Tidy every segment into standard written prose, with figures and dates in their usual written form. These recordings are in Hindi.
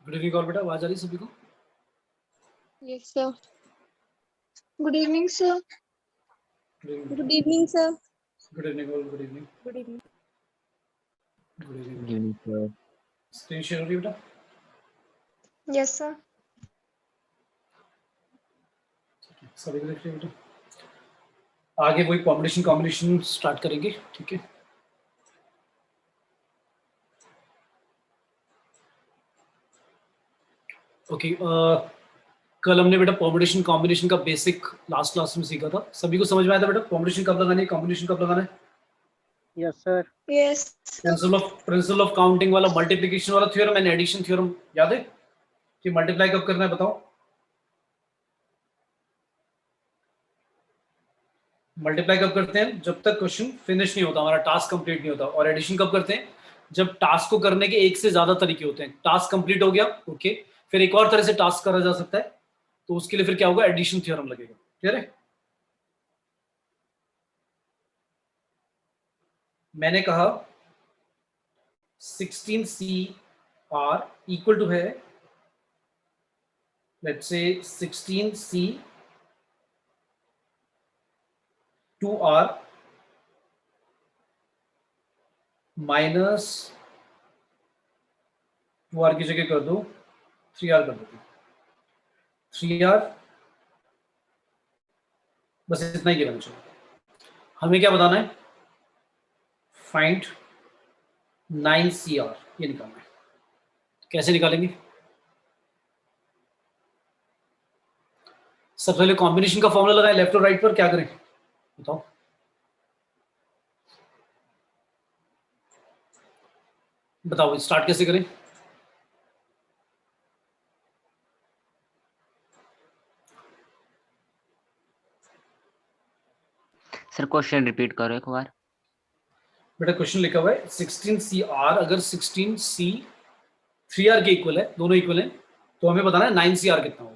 गुड इवनिंग ऑल बेटा, आवाज आ रही है सभी को? Yes, sir. Good evening, sir. Good evening, sir. Good evening all, good evening. Good evening. Good evening. Good evening, sir. Screen share हो रही है बेटा? Yes, sir. सभी को दिख रही है बेटा? आगे वही कॉम्बिनेशन स्टार्ट करेंगे, ठीक है? ओके, कल हमने बेटा कॉम्बिनेशन का बेसिक लास्ट क्लास में सीखा था। सभी को समझ में आया था बेटा कॉम्बिनेशन कब लगानी है, कॉम्बिनेशन कब लगाना है? Yes sir. Yes. Principle of counting वाला, मल्टीप्लिकेशन वाला थ्योरम एंड एडिशन थ्योरम याद है कि मल्टीप्लाई कब करना है? बताओ। मल्टीप्लाई कब करते हैं? जब तक क्वेश्चन फिनिश नहीं होता, हमारा टास्क कंप्लीट नहीं होता। और एडिशन कब करते हैं? जब टास्क को करने के एक से ज्यादा तरीके होते हैं। टास्क कंप्लीट हो गया, ओके, फिर एक और तरह से टास्क करा जा सकता है, तो उसके लिए फिर क्या होगा? एडिशन थ्योरम लगेगा। क्लियर है? मैंने कहा 16CR इक्वल टू है, let's say 16C 2R minus 2R की जगह कर दो 3R कर दो। 3R बस इतना ही गिवन चाहिए। हमें क्या बताना है? फाइंड 9CR, ये निकालना है। कैसे निकालेंगे? सबसे पहले कॉम्बिनेशन का फॉर्मूला लगाएं लेफ्ट और राइट पर। क्या करें बताओ? बताओ स्टार्ट कैसे करें? सर क्वेश्चन रिपीट करो एक बार। बेटा क्वेश्चन लिखा हुआ है 16CR अगर 16C 3R के इक्वल है, दोनों इक्वल हैं, तो हमें बताना है 9CR कितना होगा।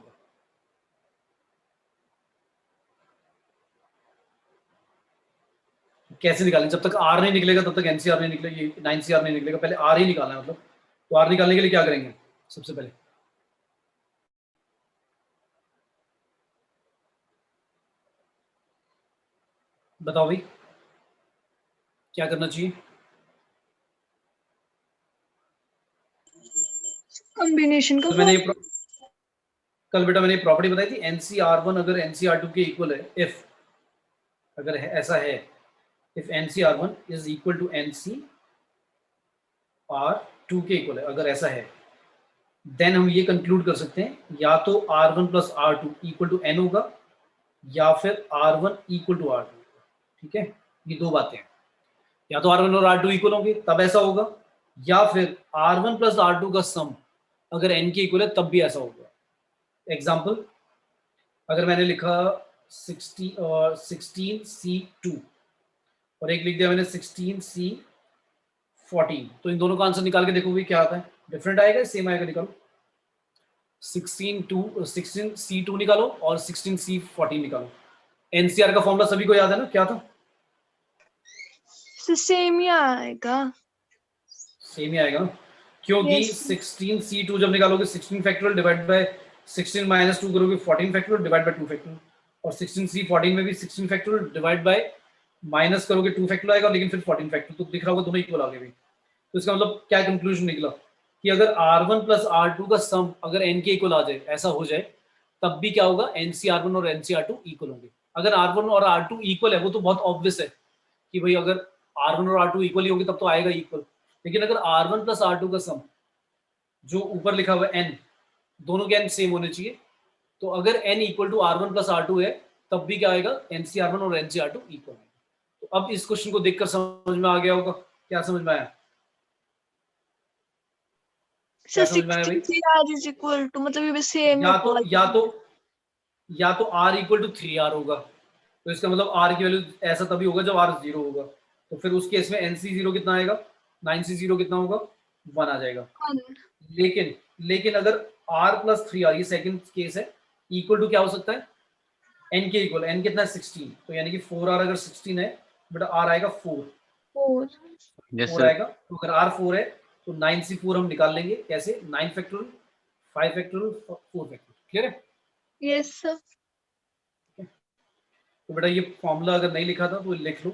कैसे निकालें? जब तक R नहीं निकलेगा तब तक NCR नहीं निकलेगी, 9CR नहीं निकलेगा। पहले R ही निकालना है मतलब। तो R निकालने के लिए क्या करेंगे? सबसे पहले बताओ भाई क्या करना चाहिए? Combination का कल बेटा मैंने प्रॉपर्टी बताई थी, NCR1 अगर NCR2 के इक्वल है, इफ अगर है, ऐसा है, if NCR1 is equal to NCR2 के इक्वल है, अगर ऐसा है, देन हम ये कंक्लूड कर सकते हैं या तो R1 plus R2 equal to N होगा या फिर R1 इक्वल टू R2। ठीक है, ये दो बातें हैं। या तो R1 और R2 इक्वल होंगे तब ऐसा होगा, या फिर R1 प्लस R2 का सम अगर N के इक्वल है तब भी ऐसा होगा। एग्जाम्पल, अगर मैंने लिखा 16C2 और एक लिख दिया मैंने 16C14, तो इन दोनों का आंसर निकाल के देखोगे क्या आता है? डिफरेंट आएगा, सेम आएगा? निकालो। 16C2 निकालो और 16C14 निकालो। NCR का फॉर्मूला सभी को याद है ना? क्या था? सेम ही आएगा। सेम ही आएगा ना, क्योंकि Yes. 16C2 जब निकालोगे 16 फैक्टोरियल डिवाइड बाय 16 माइनस 2 करोगे 14 फैक्टोरियल डिवाइड बाय 2 फैक्टोरियल, और 16C14 में भी 16 फैक्टोरियल डिवाइड बाय माइनस करोगे 2 फैक्टोरियल आएगा, लेकिन फिर 14 फैक्टोरियल, तो दिख रहा होगा दोनों इक्वल आ गए भी। तो इसका मतलब क्या कंक्लूजन निकला कि अगर R1 प्लस R2 का सम अगर N के इक्वल आ जाए, ऐसा हो जाए, तब भी क्या होगा? NCR1 और NCR2 इक्वल होंगे। अगर R1 और R2 इक्वल है वो तो बहुत ऑब्वियस है कि भाई अगर R1 और R2 इक्वल ही होंगे तब तो आएगा इक्वल। लेकिन अगर R1 प्लस R2 का सम जो ऊपर लिखा हुआ है N, दोनों के N सेम होने चाहिए, तो अगर N equal to R1 plus R2 है तब भी क्या आएगा? NCR1 और NCR2 इक्वल है। तो अब इस क्वेश्चन को देखकर समझ में आ गया होगा। क्या समझ में आया? So समझ में आया भाई? 16CR is equal to मतलब ये भी सेम या तो R इक्वल टू 3R होगा, तो इसका मतलब R की वैल्यू ऐसा तभी होगा जब R 0 होगा। तो फिर उस केस में NC0 कितना आएगा? 9C0 कितना होगा? 1 आ जाएगा। लेकिन अगर R प्लस 3R, ये सेकंड केस है, इक्वल टू क्या हो सकता है? N के इक्वल। N कितना है? 16, तो यानी कि 4R अगर 16 है बेटा, R आएगा 4 Yes, 4 sir. आएगा। तो अगर R 4 है तो 9C4 हम निकाल लेंगे। कैसे? 9 फैक्टोरियल 5 फैक्टोरियल 4 फैक्टोरियल, क्लियर है? Yes sir. तो बेटा ये फॉर्मूला अगर नहीं लिखा था तो लिख लो,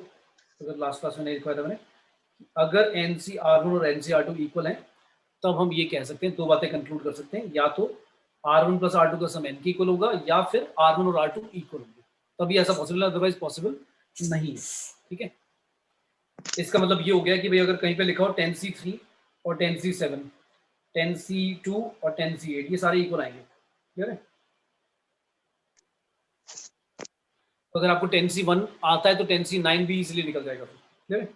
अगर लास्ट क्लास में नहीं लिखवाया था मैंने। अगर NC/R1 और NC/R2 इक्वल हैं तब हम ये कह सकते हैं, दो बातें कंक्लूड कर सकते हैं, या तो R1 प्लस R2 का सम n के इक्वल होगा या फिर R1 और R2 इक्वल होंगे, तभी ऐसा पॉसिबल है, अदरवाइज पॉसिबल नहीं है। ठीक है, इसका मतलब ये हो गया कि भाई अगर कहीं पे लिखा हो 10C3 और 10C7, 10C2 और 10C8, ये सारे इक्वल आएंगे, क्लियर है? तो अगर आपको 10C1 आता है तो 10C9 भी इजीली निकल जाएगा, क्लियर है?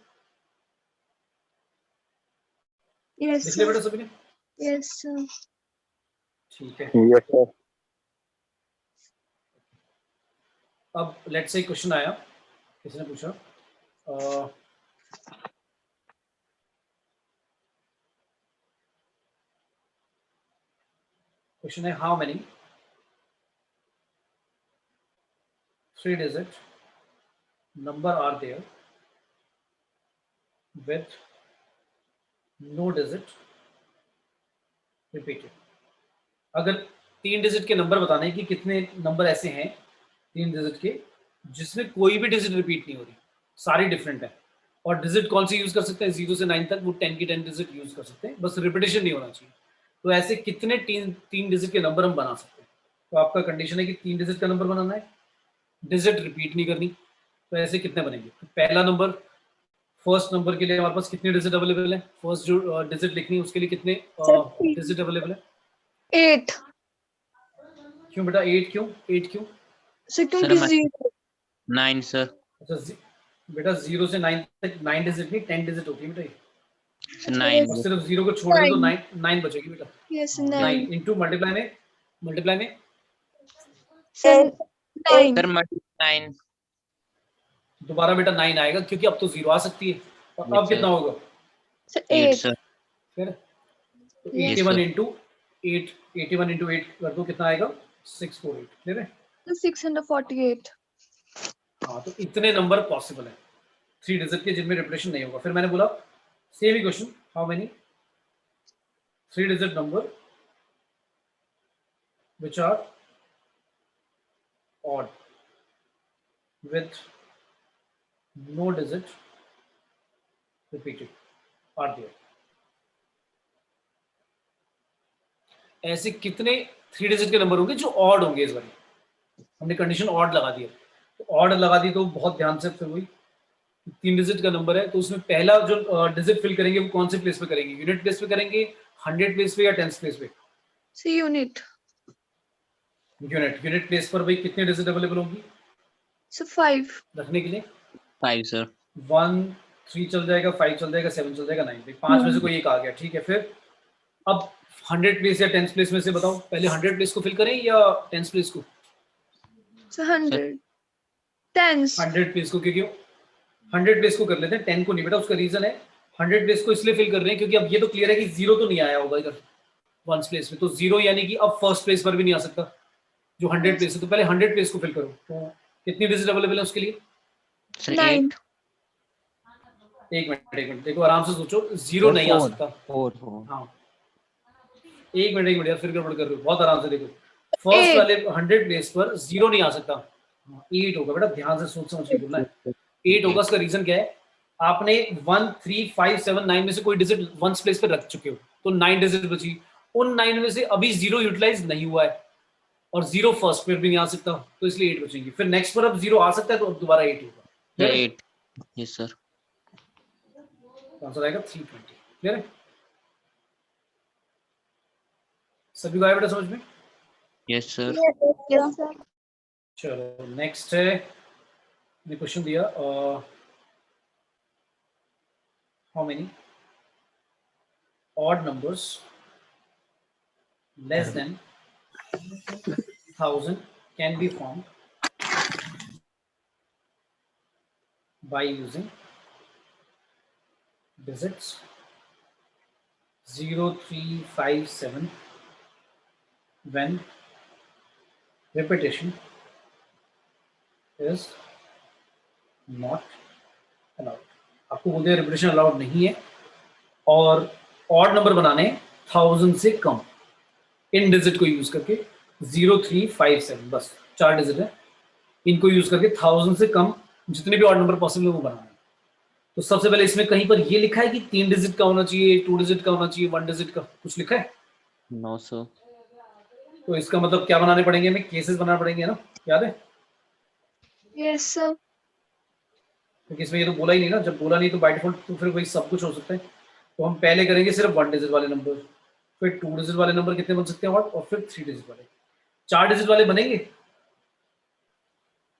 यस लिख लिया सर। बेटा सभी ने? Yes sir. ठीक है, यस सर। अब लेट्स से क्वेश्चन आया, किसी ने पूछा क्वेश्चन है how many 3-digit number are there with no digit repeated। अगर 3 डिजिट के नंबर बताने हैं कि कितने नंबर ऐसे हैं 3 डिजिट के जिसमें कोई भी डिजिट रिपीट नहीं हो रही, सारी डिफरेंट है, और डिजिट कौन सी यूज कर सकते हैं 0 से 9 तक, वो 10 की 10 डिजिट यूज कर सकते हैं, बस रिपीटेशन नहीं होना चाहिए। तो ऐसे कितने तीन डिजिट के नंबर हम बना सकते हैं? तो आपका कंडीशन है कि 3 डिजिट का नंबर बनाना है, डिजिट रिपीट नहीं करनी, तो ऐसे कितने बनेंगे? तो पहला नंबर, फर्स्ट नंबर के लिए हमारे पास कितने डिजिट अवेलेबल है? फर्स्ट जो डिजिट लिखनी है उसके लिए कितने डिजिट अवेलेबल है? 8 क्यों बेटा 8 क्यों? 8 क्यों? सर क्योंकि सर 0 9 सर। अच्छा बेटा 0 से 9 तक 9 डिजिट नहीं 10 डिजिट होती है बेटा, सर 9 और सिर्फ 0 को छोड़ दे तो 9 बचेगी बेटा। यस 9 9 इंटू मल्टीप्लाई में सर 9 सर 9 दोबारा बेटा 9 आएगा, क्योंकि अब तो 0 आ सकती है, और अब Yes, कितना sir. होगा? Sir 8 8 sir. फिर तो Yes, 81 sir. इंटू 8, 81 इंटू 8 कर दो, कितना आएगा? 648, क्लियर है? 648 हाँ, तो इतने नंबर पॉसिबल है 3 डिजिट के जिनमें रिपीटेशन नहीं होगा। फिर मैंने बोला same he question, how many 3 digit number which are odd with no digit repeated are there। ऐसे कितने 3 डिजिट के नंबर होंगे जो ऑड होंगे? इस बार हमने कंडीशन ऑड लगा दिया, तो ऑड लगा दी तो बहुत ध्यान से, फिर वही 3 डिजिट का नंबर है तो उसमें पहला जो डिजिट फिल करेंगे वो कौन से प्लेस पे करेंगे? यूनिट प्लेस पे करेंगे, 100 प्लेस पे, या 10 प्लेस पे? सर यूनिट यूनिट प्लेस पर भाई कितने डिजिट अवेलेबल होंगी सर 5 रखने के लिए? 5 सर। 1 3 चल जाएगा, 5 चल जाएगा, 7 चल जाएगा, 9, 5 में से कोई एक आ गया, ठीक है। फिर अब 100 प्लेस या 10 प्लेस में से बताओ, पहले 100 प्लेस को फिल करें या 10 प्लेस को? सर 100 10 100 प्लेस को, क्योंकि 100 प्लेस को कर लेते हैं, 10 को नहीं बेटा। उसका रीजन है 100 प्लेस को इसलिए फिल कर रहे हैं क्योंकि अब ये तो क्लियर है कि 0 तो नहीं आया होगा इधर 1 प्लेस में, तो 0 यानी कि अब फर्स्ट प्लेस पर भी नहीं आ सकता जो 100 प्लेस है। तो पहले 100 प्लेस को फिल करो, तो कितनी डिजिट अवेलेबल है उसके लिए? सर 9 8 एक मिनट देखो, आराम से सोचो, 0 नहीं आ सकता। 4 हाँ, एक मिनट यार, फिर गड़बड़ कर रहे हो, बहुत आराम से देखो। फर्स्ट 8 वाले 100 प्लेस पर 0 नहीं आ सकता, 8 होगा बेटा, ध्यान से सोच समझ के बोलना है। 8 होगा, उसका रीजन क्या है? आपने 1 3 5 7 9 में से कोई डिजिट 1 प्लेस पर रख चुके हो, तो 9 डिजिट बची। उन 9 में से अभी 0 यूटिलाइज नहीं हुआ है, और 0 फर्स्ट पर भी नहीं आ सकता, तो इसलिए 8 बचेंगे। फिर नेक्स्ट पर अब 0 आ सकता है, तो अब दोबारा 8 होगा, सर 8 यस सर। आंसर आएगा 320, क्लियर है? सभी को आया बेटा समझ में? Yes sir. Yes sir. चलो नेक्स्ट है, ने क्वेश्चन दिया how many odd numbers less than 1000 can be formed by using digits 0 3 5 7 when repetition is not allowed। आपको बोलते हैं रिपीटेशन अलाउड नहीं है, और ऑड नंबर बनाने 1000 से कम। इन डिजिट को यूज करके 0357, बस 4 डिजिट है, इनको यूज करके 1000 से कम जितने भी ऑड नंबर पॉसिबल है वो बनाना है। तो सबसे पहले इसमें कहीं पर ये लिखा है कि 3 डिजिट का होना चाहिए, 2 डिजिट का होना चाहिए, 1 डिजिट का, कुछ लिखा है? No sir. तो इसका मतलब क्या बनाने पड़ेंगे, हमें केसेस बनाने पड़ेंगे ना, याद है? Yes, sir. क्योंकि इसमें ये तो बोला ही नहीं ना, जब बोला नहीं तो बाय डिफॉल्ट तो फिर वही सब कुछ हो सकता है। तो हम पहले करेंगे सिर्फ 1 डिजिट वाले नंबर, फिर 2 डिजिट वाले नंबर कितने बन सकते हैं और फिर 3 डिजिट वाले। 4 डिजिट वाले बनेंगे?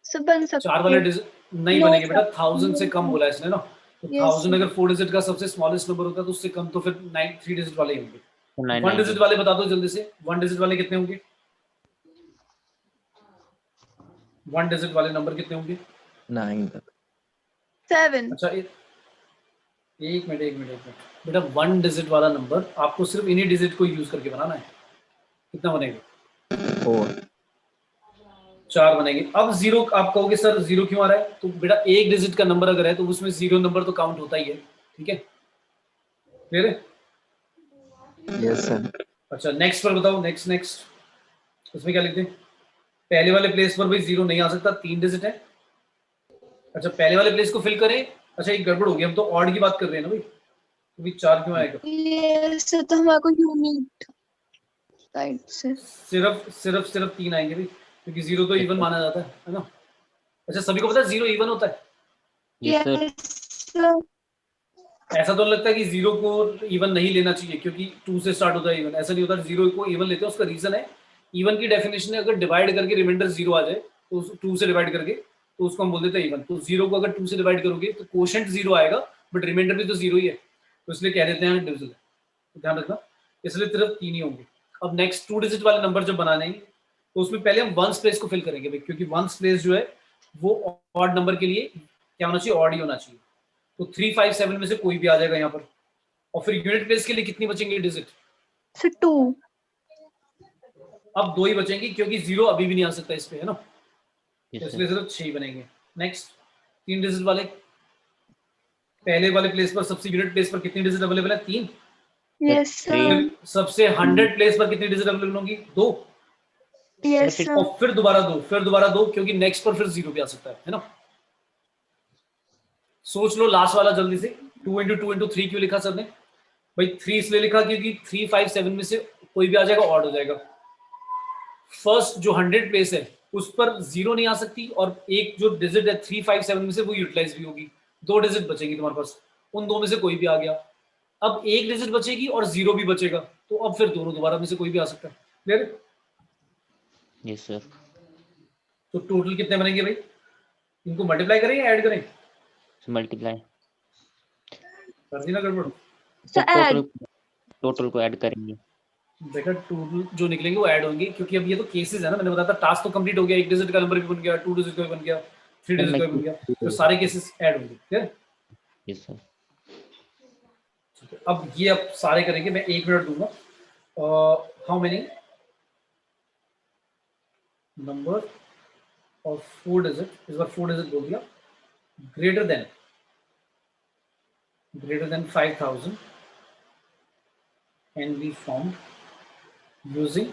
So बन 4 वाले सकते डिजिट नहीं No, बनेंगे बेटा, sir. 1000 से कम बोला है इसने ना। तो Yes, 1000 sir. अगर 4 डिजिट का सबसे स्मॉलेस्ट नंबर होता है तो उससे कम तो फिर 3 डिजिट वाले ही होंगे। 1 990। डिजिट वाले बता दो जल्दी से, 1 डिजिट वाले कितने होंगे? 1 डिजिट वाले नंबर कितने होंगे? 9 7. अच्छा एक मिनट बेटा, 1 डिजिट वाला नंबर आपको सिर्फ इन्हीं डिजिट को यूज करके बनाना है। कितना बनेगा? 4 4 बनेंगे। अब जीरो आप कहोगे सर जीरो क्यों आ रहा है? तो बेटा एक डिजिट का नंबर अगर है तो उसमें 0 नंबर तो काउंट होता ही है, ठीक है? क्लियर है? यस सर अच्छा नेक्स्ट पर बताओ, नेक्स्ट उसमें क्या लिखते हैं? पहले वाले प्लेस पर भाई 0 नहीं आ सकता, 3 डिजिट है। अच्छा पहले वाले प्लेस को फिल करें। अच्छा एक गड़बड़ हो गई, हम तो ऑड की बात कर रहे हैं ना भाई, तो भाई 4 क्यों आएगा? Yes, sir. तो हमारे को यूनिट साइड से सिर्फ 3 आएंगे भाई, क्योंकि 0 तो इवन माना जाता है ना? अच्छा सभी को पता है 0 इवन होता है? Yes sir. Yes, sir. ऐसा तो लगता है कि 0 को इवन नहीं लेना चाहिए क्योंकि 2 से स्टार्ट होता है इवन, ऐसा नहीं होता। 0 को इवन लेते हैं, उसका रीजन है इवन की डेफिनेशन है अगर डिवाइड करके रिमाइंडर 0 आ जाए तो 2 से डिवाइड करके तो उसको हम बोल देते हैं इवन। तो 0 को अगर 2 से डिवाइड करोगे तो कोशेंट 0 आएगा बट रिमाइंडर भी तो 0 ही है, तो इसलिए कह देते हैं डिविजिबल। तो ध्यान रखना, इसलिए सिर्फ 3 ही होंगे। अब नेक्स्ट 2 डिजिट वाले नंबर जब बनाने हैं तो उसमें पहले हम वंस प्लेस को फिल करेंगे भाई, क्योंकि वंस प्लेस जो है वो ऑड नंबर के लिए क्या होना चाहिए? ऑड ही होना चाहिए। तो 357 में से कोई भी आ जाएगा यहाँ पर। और फिर यूनिट प्लेस के लिए कितनी बचेंगे डिजिट? So 2. अब 2 ही बचेंगे क्योंकि 0 अभी भी नहीं आ सकता इस पे, है ना? यस इसलिए सर। सिर्फ 6 ही बनेंगे। नेक्स्ट 3 डिजिट वाले, पहले वाले प्लेस पर सबसे यूनिट प्लेस पर कितनी डिजिट अवेलेबल है? 3। Yes, sir. फिर सबसे 100 प्लेस पर कितनी डिजिट अवेलेबल होंगी? 2। Yes, फिर- sir. और फिर दोबारा 2 क्योंकि नेक्स्ट पर फिर 0 भी आ सकता है ना? सोच लो लास्ट वाला जल्दी से, 2 × 2 × 3 क्यों लिखा सर ने? भाई 3 इसलिए लिखा क्योंकि 357 में से कोई भी आ जाएगा, ऑड हो जाएगा। फर्स्ट जो 100 प्लेस है उस पर 0 नहीं आ सकती और एक जो डिजिट है 357 में से वो यूटिलाइज भी होगी। 2 डिजिट बचेंगी तुम्हारे पास, उन 2 में से कोई भी आ गया। अब एक डिजिट बचेगी और 0 भी बचेगा, तो अब फिर दोनों दोबारा में से कोई भी आ सकता है। क्लियर? Yes sir. तो टोटल कितने बनेंगे भाई? इनको मल्टीप्लाई करें या ऐड करें? मल्टीप्लाई। कर दी ना गड़बड़? So add. टोटल को ऐड करेंगे। बेटा टोटल जो निकलेंगे वो ऐड होंगे क्योंकि अब ये तो केसेस है ना, मैंने बताया था टास्क तो कंप्लीट हो गया, एक डिजिट का नंबर भी बन गया, 2 डिजिट का भी बन गया, 3 डिजिट का भी बन गया, तो सारे केसेस ऐड होंगे। क्लियर? Yes sir. ठीक है, अब ये अब सारे करेंगे, मैं 1 मिनट दूंगा। How many number of 4 digit, इस बार 4 डिजिट बोल दिया, greater than 5000 can be formed using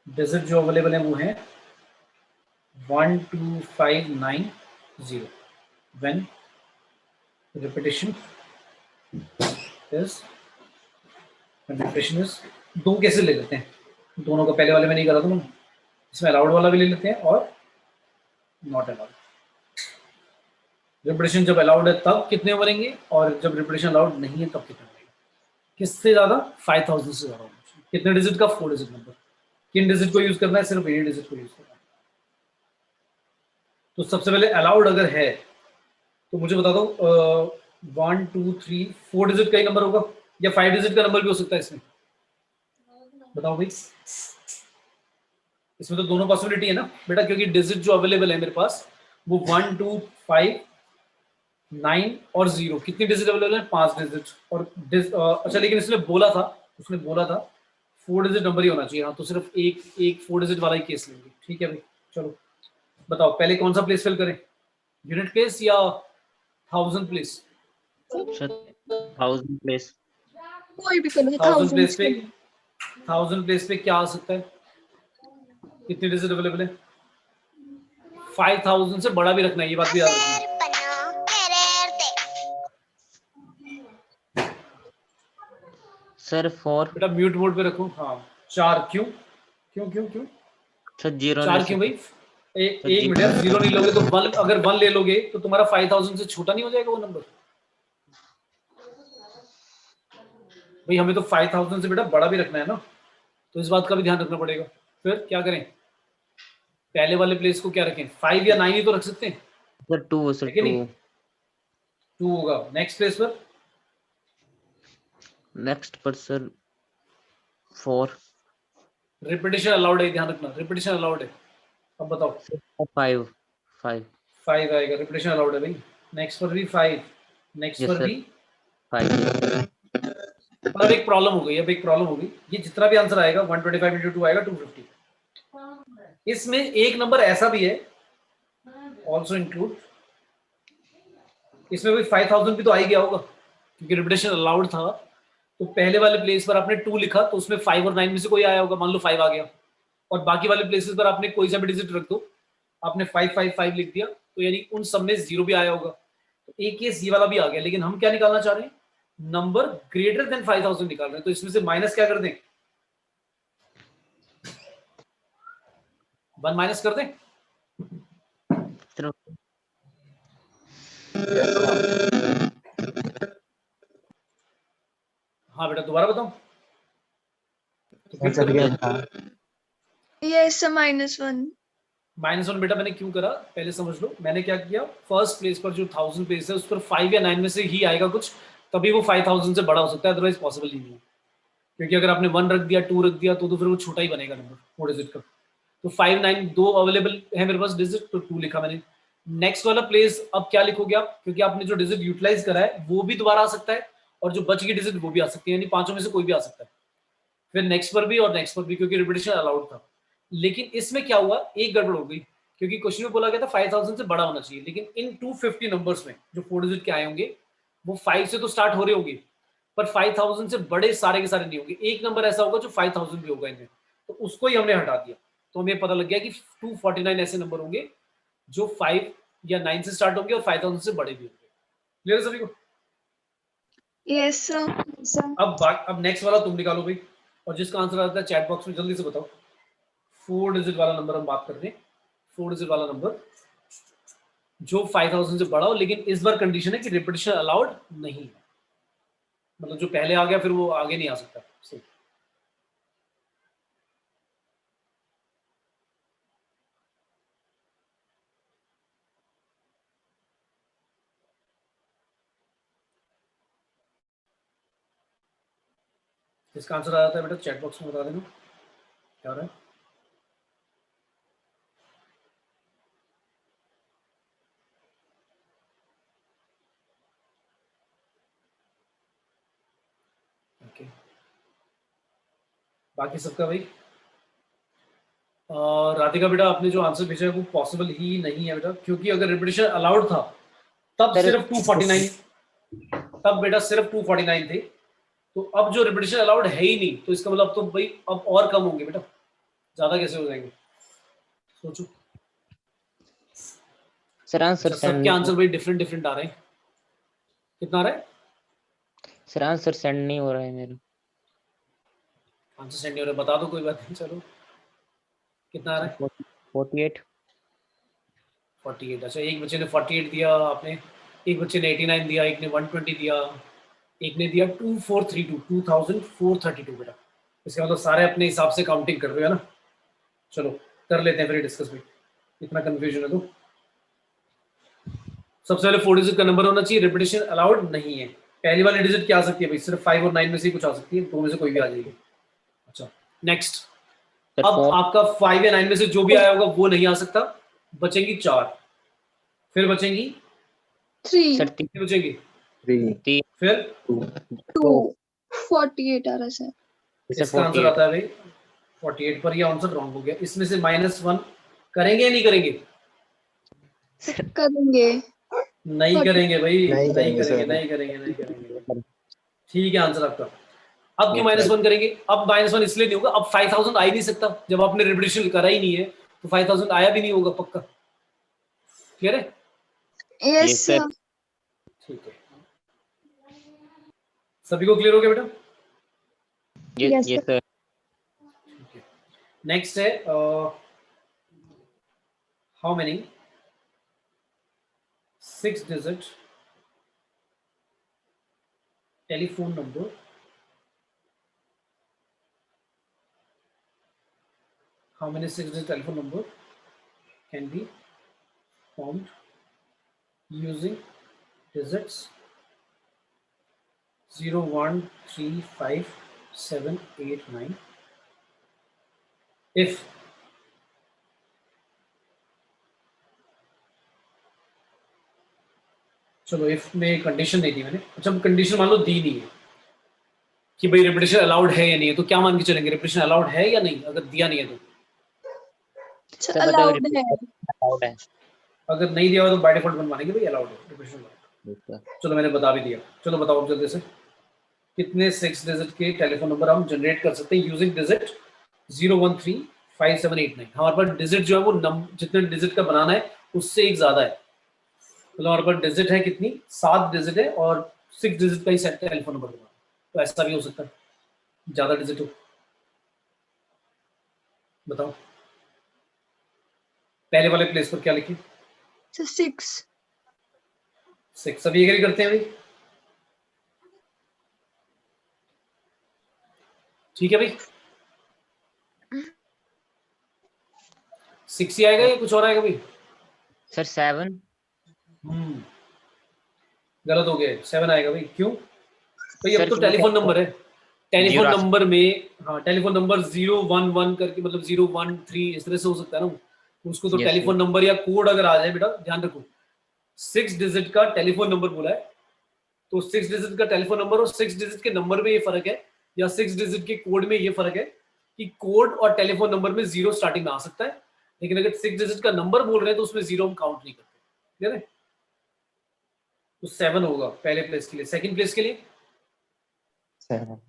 digit जो अवेलेबल है वो है 12590 व्हेन repetition is 2 कैसे ले लेते हैं? दोनों का पहले वाले में नहीं करा था ना, इसमें अलाउड वाला भी ले लेते हैं और नॉट अलाउड। रिपीटेशन जब अलाउड है तब कितने बनेंगे और जब रिपीटेशन अलाउड नहीं है तब कितने बनेंगे? किससे ज्यादा? 5000 से ज्यादा होना चाहिए। कितने डिजिट का? 4 डिजिट नंबर। किन डिजिट को यूज करना है? सिर्फ ये डिजिट को यूज करना है। तो सबसे पहले अलाउड अगर है तो मुझे बता दो 1 2 3 4 डिजिट का ही नंबर होगा या 5 डिजिट का नंबर भी हो सकता है इसमें? बताओ भाई, इसमें तो दोनों पॉसिबिलिटी है ना बेटा, क्योंकि डिजिट जो अवेलेबल है मेरे पास वो 1 2 5 9 और 0, कितनी डिजिट अवेलेबल है? 5 डिजिट। और अच्छा लेकिन उसने बोला था 4 डिजिट नंबर ही होना चाहिए। हाँ तो सिर्फ एक 4 डिजिट वाला ही केस लेंगे। ठीक है भाई, चलो बताओ पहले कौन सा प्लेस फिल करें, यूनिट प्लेस या 1000 प्लेस? Sir 1000 place. कोई भी कर लो, 1000 प्लेस पे 1000 प्लेस पे क्या आ सकता है, कितने डिजिट अवेलेबल है? 5000 से बड़ा भी रखना है, ये बात भी याद रखना। सर 4 बेटा म्यूट मोड पे रखो। हाँ 4 क्यों क्यों क्यों क्यों सर 0 4 क्यों भाई? एक मिनट यार, 0 नहीं लोगे तो 1, अगर 1 ले लोगे तो तुम्हारा 5000 से छोटा नहीं हो जाएगा वो नंबर? भाई हमें तो 5000 से बेटा बड़ा भी रखना है ना, तो इस बात का भी ध्यान रखना पड़ेगा। फिर क्या करें, पहले वाले प्लेस को क्या रखें, 5 या 9 ही तो रख सकते हैं, सर 2 सर है कि 2 नहीं? 2 होगा। नेक्स्ट प्लेस पर नेक्स्ट पर सर 4 रिपीटेशन अलाउड है, ध्यान रखना, रिपीटेशन अलाउड है। अब बताओ 5 5 5 आएगा, रिपीटेशन अलाउड है भाई। नेक्स्ट पर भी 5, नेक्स्ट यस पर सर भी 5 पर अब एक प्रॉब्लम हो गई, अब एक प्रॉब्लम होगी, ये जितना भी आंसर आएगा 125 into 2 आएगा 250। इसमें एक नंबर ऐसा भी है ऑल्सो इंक्लूड, इसमें भी 5000 भी तो आ ही गया होगा क्योंकि रिपीटेशन अलाउड था। तो पहले वाले प्लेस पर आपने 2 लिखा तो उसमें 5 और 9 में से कोई आया होगा, मान लो 5 आ गया, और बाकी वाले प्लेसेस पर आपने कोई सा भी डिजिट रख दो, आपने 555 लिख दिया तो यानी उन सब में 0 भी आया होगा। तो एक केस ये वाला भी आ गया, लेकिन हम क्या निकालना चाह रहे हैं, नंबर ग्रेटर देन 5000 निकाल रहे हैं। तो इसमें से माइनस क्या कर दें, 1 माइनस कर दें। सर हाँ बेटा दोबारा बताओ। आंसर क्या था? Yes, sir, -1. -1 बेटा मैंने क्यों करा पहले समझ लो। मैंने क्या किया, फर्स्ट प्लेस पर जो 1000 प्लेस है उस पर 5 या 9 में से ही आएगा कुछ, तभी वो 5000 से बड़ा हो सकता है, अदरवाइज पॉसिबल ही नहीं है। क्योंकि अगर आपने 1 रख दिया, 2 रख दिया तो फिर वो छोटा ही बनेगा नंबर 4 डिजिट का। तो 5 9 दो अवेलेबल है मेरे पास डिजिट, तो 2 लिखा मैंने। नेक्स्ट वाला प्लेस अब क्या लिखोगे आप, क्योंकि आपने जो डिजिट यूटिलाइज करा है वो भी दोबारा आ सकता है, और जो बच गई डिजिट वो भी आ सकती है, यानी पांचों में से कोई भी आ सकता है। फिर नेक्स्ट पर भी और नेक्स्ट पर भी, क्योंकि रिपीटेशन अलाउड था। लेकिन इसमें क्या हुआ, एक गड़बड़ हो गई, क्योंकि क्वेश्चन में बोला गया था 5000 से बड़ा होना चाहिए, लेकिन इन 250 नंबर्स में जो 4 डिजिट के आए होंगे वो 5 से तो स्टार्ट हो रहे होंगे, पर 5000 से बड़े सारे के सारे नहीं होंगे। एक नंबर ऐसा होगा जो 5000 भी होगा इनमें, तो उसको ही हमने हटा दिया। तो हमें पता लग गया कि 249 ऐसे नंबर होंगे जो 5 या 9 से स्टार्ट होंगे और 5000 से बड़े भी होंगे। क्लियर है सभी को? Yes, sir. अब नेक्स्ट वाला तुम निकालो भाई, और जिसका आंसर आता है चैट बॉक्स में जल्दी से बताओ। 4 डिजिट वाला नंबर हम बात कर रहे हैं, 4 डिजिट वाला नंबर जो 5000 से बड़ा हो, लेकिन इस बार कंडीशन है कि रिपीटेशन अलाउड नहीं है, मतलब जो पहले आ गया फिर वो आगे नहीं आ सकता। सही। इसका आंसर आ जाता है बेटा चैट बॉक्स में बता देना क्या हो रहा है। ओके, बाकी सबका भाई। राधिका बेटा आपने जो आंसर भेजा है वो पॉसिबल ही नहीं है बेटा, क्योंकि अगर रिपीटेशन अलाउड था तब सर सिर्फ 249, तब बेटा सिर्फ 249 थे। तो अब जो रिपीटेशन अलाउड है ही नहीं, तो इसका मतलब तो भाई अब और कम होंगे बेटा, ज्यादा कैसे हो जाएंगे, सोचो। सर आंसर अच्छा, सबके आंसर भाई डिफरेंट डिफरेंट आ रहे हैं। कितना आ रहा है? सर आंसर सेंड नहीं हो रहा है मेरा। आंसर सेंड नहीं हो रहा, बता दो, कोई बात नहीं, चलो। कितना आ रहा है? 48 48। अच्छा, एक बच्चे ने 48 दिया आपने, एक बच्चे ने 89 दिया, एक ने 120 दिया, एक ने दिया 2432, 2432 बेटा। इसका मतलब सारे अपने हिसाब से काउंटिंग कर रहे हो ना। चलो कर लेते हैं फिर डिस्कस में, इतना कंफ्यूजन है तो। सबसे पहले 4 डिजिट का नंबर होना चाहिए, रिपीटेशन अलाउड नहीं है। पहली वाली डिजिट क्या आ सकती है भाई, सिर्फ 5 और 9 में से ही कुछ आ सकती है, 2 में से कोई भी आ जाएगी। अच्छा नेक्स्ट, सर अब 4 आपका 5 या 9 में से जो भी आया होगा वो नहीं आ सकता, बचेंगी 4, फिर बचेंगी 3, सर फिर बचेंगी 3, फिर 2, 2, 48 आ रहा है सर। इसका आंसर आता है भाई 48, पर ये आंसर रॉन्ग हो गया। इसमें से -1 करेंगे या नहीं करेंगे? करेंगे। नहीं करेंगे भाई, नहीं नहीं करेंगे करेंगे, सर। नहीं करेंगे, नहीं करेंगे। ठीक है आंसर आपका। अब क्यों Yes, माइनस sir. 1 करेंगे? अब माइनस 1 इसलिए नहीं होगा, अब 5000 आ ही नहीं सकता जब आपने रिपीटेशन करा ही नहीं है, तो 5000 आया भी नहीं होगा पक्का। क्लियर है? Yes, Yes, sir. sir. ठीक है, सभी को क्लियर हो गया बेटा? Yes, Yes, sir. नेक्स्ट है how many 6 digit telephone number how many 6-digit telephone number can be formed using digits 0 1 3 5 7 8 9 if चलो इफ में कंडीशन नहीं दी मैंने। अच्छा, कंडीशन मान लो दी नहीं है कि भाई रिपीटेशन अलाउड है या नहीं है, तो क्या मान के चलेंगे? रिपीटेशन अलाउड है या नहीं अगर दिया नहीं है तो? Sir, Sir, मतलब allowed है। allowed है। अगर नहीं दिया हो तो बाय डिफॉल्ट बनवाने के भाई अलाउड है, रिपीटेशन अलाउड। Yes, sir. चलो मैंने बता भी दिया। चलो बताओ अब जल्दी से, कितने 6 डिजिट के टेलीफोन नंबर हम जनरेट कर सकते हैं यूजिंग डिजिट 0 1 3 5 7 8 9? हमारे पास डिजिट जो है वो जितने डिजिट का बनाना है उससे एक ज्यादा है, मतलब हमारे पास डिजिट है कितनी, 7 डिजिट है और 6 डिजिट का ही सेट टेलीफोन नंबर बनाना, तो ऐसा भी हो सकता है ज्यादा डिजिट हो। बताओ पहले वाले प्लेस पर क्या लिखे? Sir, 6. 6। सभी एग्री करते हैं भाई? ठीक है भाई, 6 ही आएगा या कुछ और आएगा भाई? Sir, 7. गलत हो गया, 7 आएगा भाई। क्यों भाई? अब Sir, तो क्योंकि टेलीफोन नंबर है, टेलीफोन जीरो आ नंबर में, हाँ टेलीफोन नंबर 0 1 1 करके, मतलब 0 1 3 इस तरह से हो सकता है ना, उसको तो Yes, टेलीफोन sir. नंबर या कोड अगर आ जाए, बेटा ध्यान रखो 6 डिजिट का टेलीफोन नंबर बोला है, तो 6 डिजिट का टेलीफोन नंबर और 6 डिजिट के नंबर में ये फर्क है, या 6 डिजिट के कोड में ये फर्क है कि कोड और टेलीफोन नंबर में 0 स्टार्टिंग में आ सकता है, लेकिन अगर 6 डिजिट का नंबर बोल रहे हैं तो उसमें 0 हम काउंट नहीं करते। क्लियर है? तो 7 होगा पहले प्लेस के लिए। सेकंड प्लेस के लिए 7.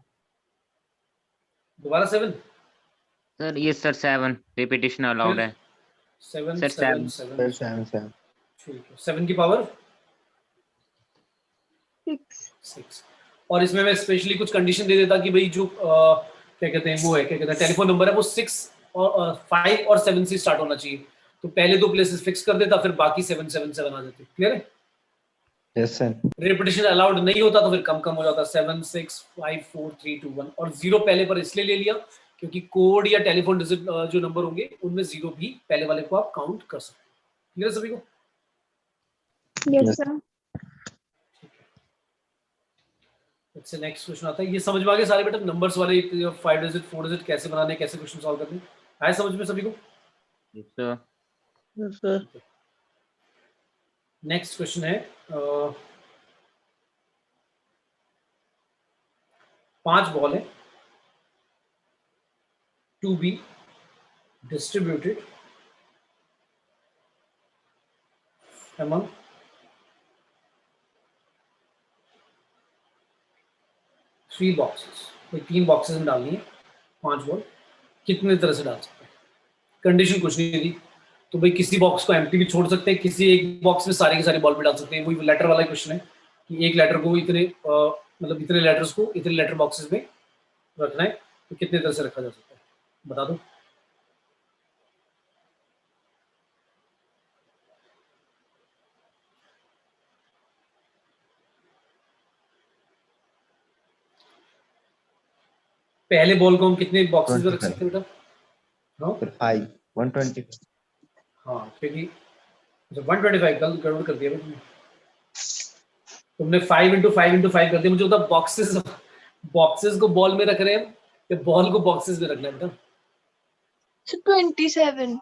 दोबारा 7। Sir, yes, sir, 7. Repetition allowed है। 7 Sir, 7 7. 7 7 7. ठीक है, 7 की पावर 6. 6। और इसमें मैं स्पेशली कुछ कंडीशन दे देता कि भाई जो क्या कहते हैं, वो है क्या कहते हैं, टेलीफोन नंबर है वो 6 और 5 और 7 से स्टार्ट होना चाहिए, तो पहले 2 प्लेसेस फिक्स कर देता, फिर बाकी 7 7 7 आ जाते। क्लियर है? Yes, sir. रिपीटेशन अलाउड नहीं होता तो फिर कम कम हो जाता, 7 6 5 4 3 2 1, और 0 पहले पर इसलिए ले लिया क्योंकि कोड या टेलीफोन डिजिट जो नंबर होंगे उनमें 0 भी पहले वाले को आप काउंट कर सकते हैं। क्लियर है सभी को? Yes, Yes. sir. इससे नेक्स्ट क्वेश्चन आता है, ये समझ में आ गए सारे बेटा नंबर्स वाले 5 डिजिट 4 डिजिट कैसे बनाने, कैसे क्वेश्चन सॉल्व करने, आए समझ में सभी को? Yes, sir. Yes, sir. Next question है 5 बॉल है to be distributed among 3 boxes. कोई 3 बॉक्सेस में डालनी है 5 बॉल, कितने तरह से डाल सकते हैं? कंडीशन कुछ नहीं दी, तो भाई किसी बॉक्स को एम्प्टी भी छोड़ सकते हैं, किसी एक बॉक्स में सारे के सारे बॉल में डाल सकते हैं। वही लेटर वाला क्वेश्चन है कि एक लेटर को इतने मतलब इतने लेटर्स को इतने लेटर बॉक्सेस में रखना है, तो कितने तरह से रखा जा सकता है बता दो। पहले बॉल को हम कितने बॉक्सेस में रख सकते हैं बेटा? हाँ 5 120. हाँ, क्योंकि 125 कल गड़बड़ कर दिया तुमने, तुमने 5 into 5 into 5 कर दिया। मुझे होता बॉक्सेस, बॉक्सेस को बॉल में रख रहे हैं या बॉल को बॉक्सेस में रखना है बेटा? So 27.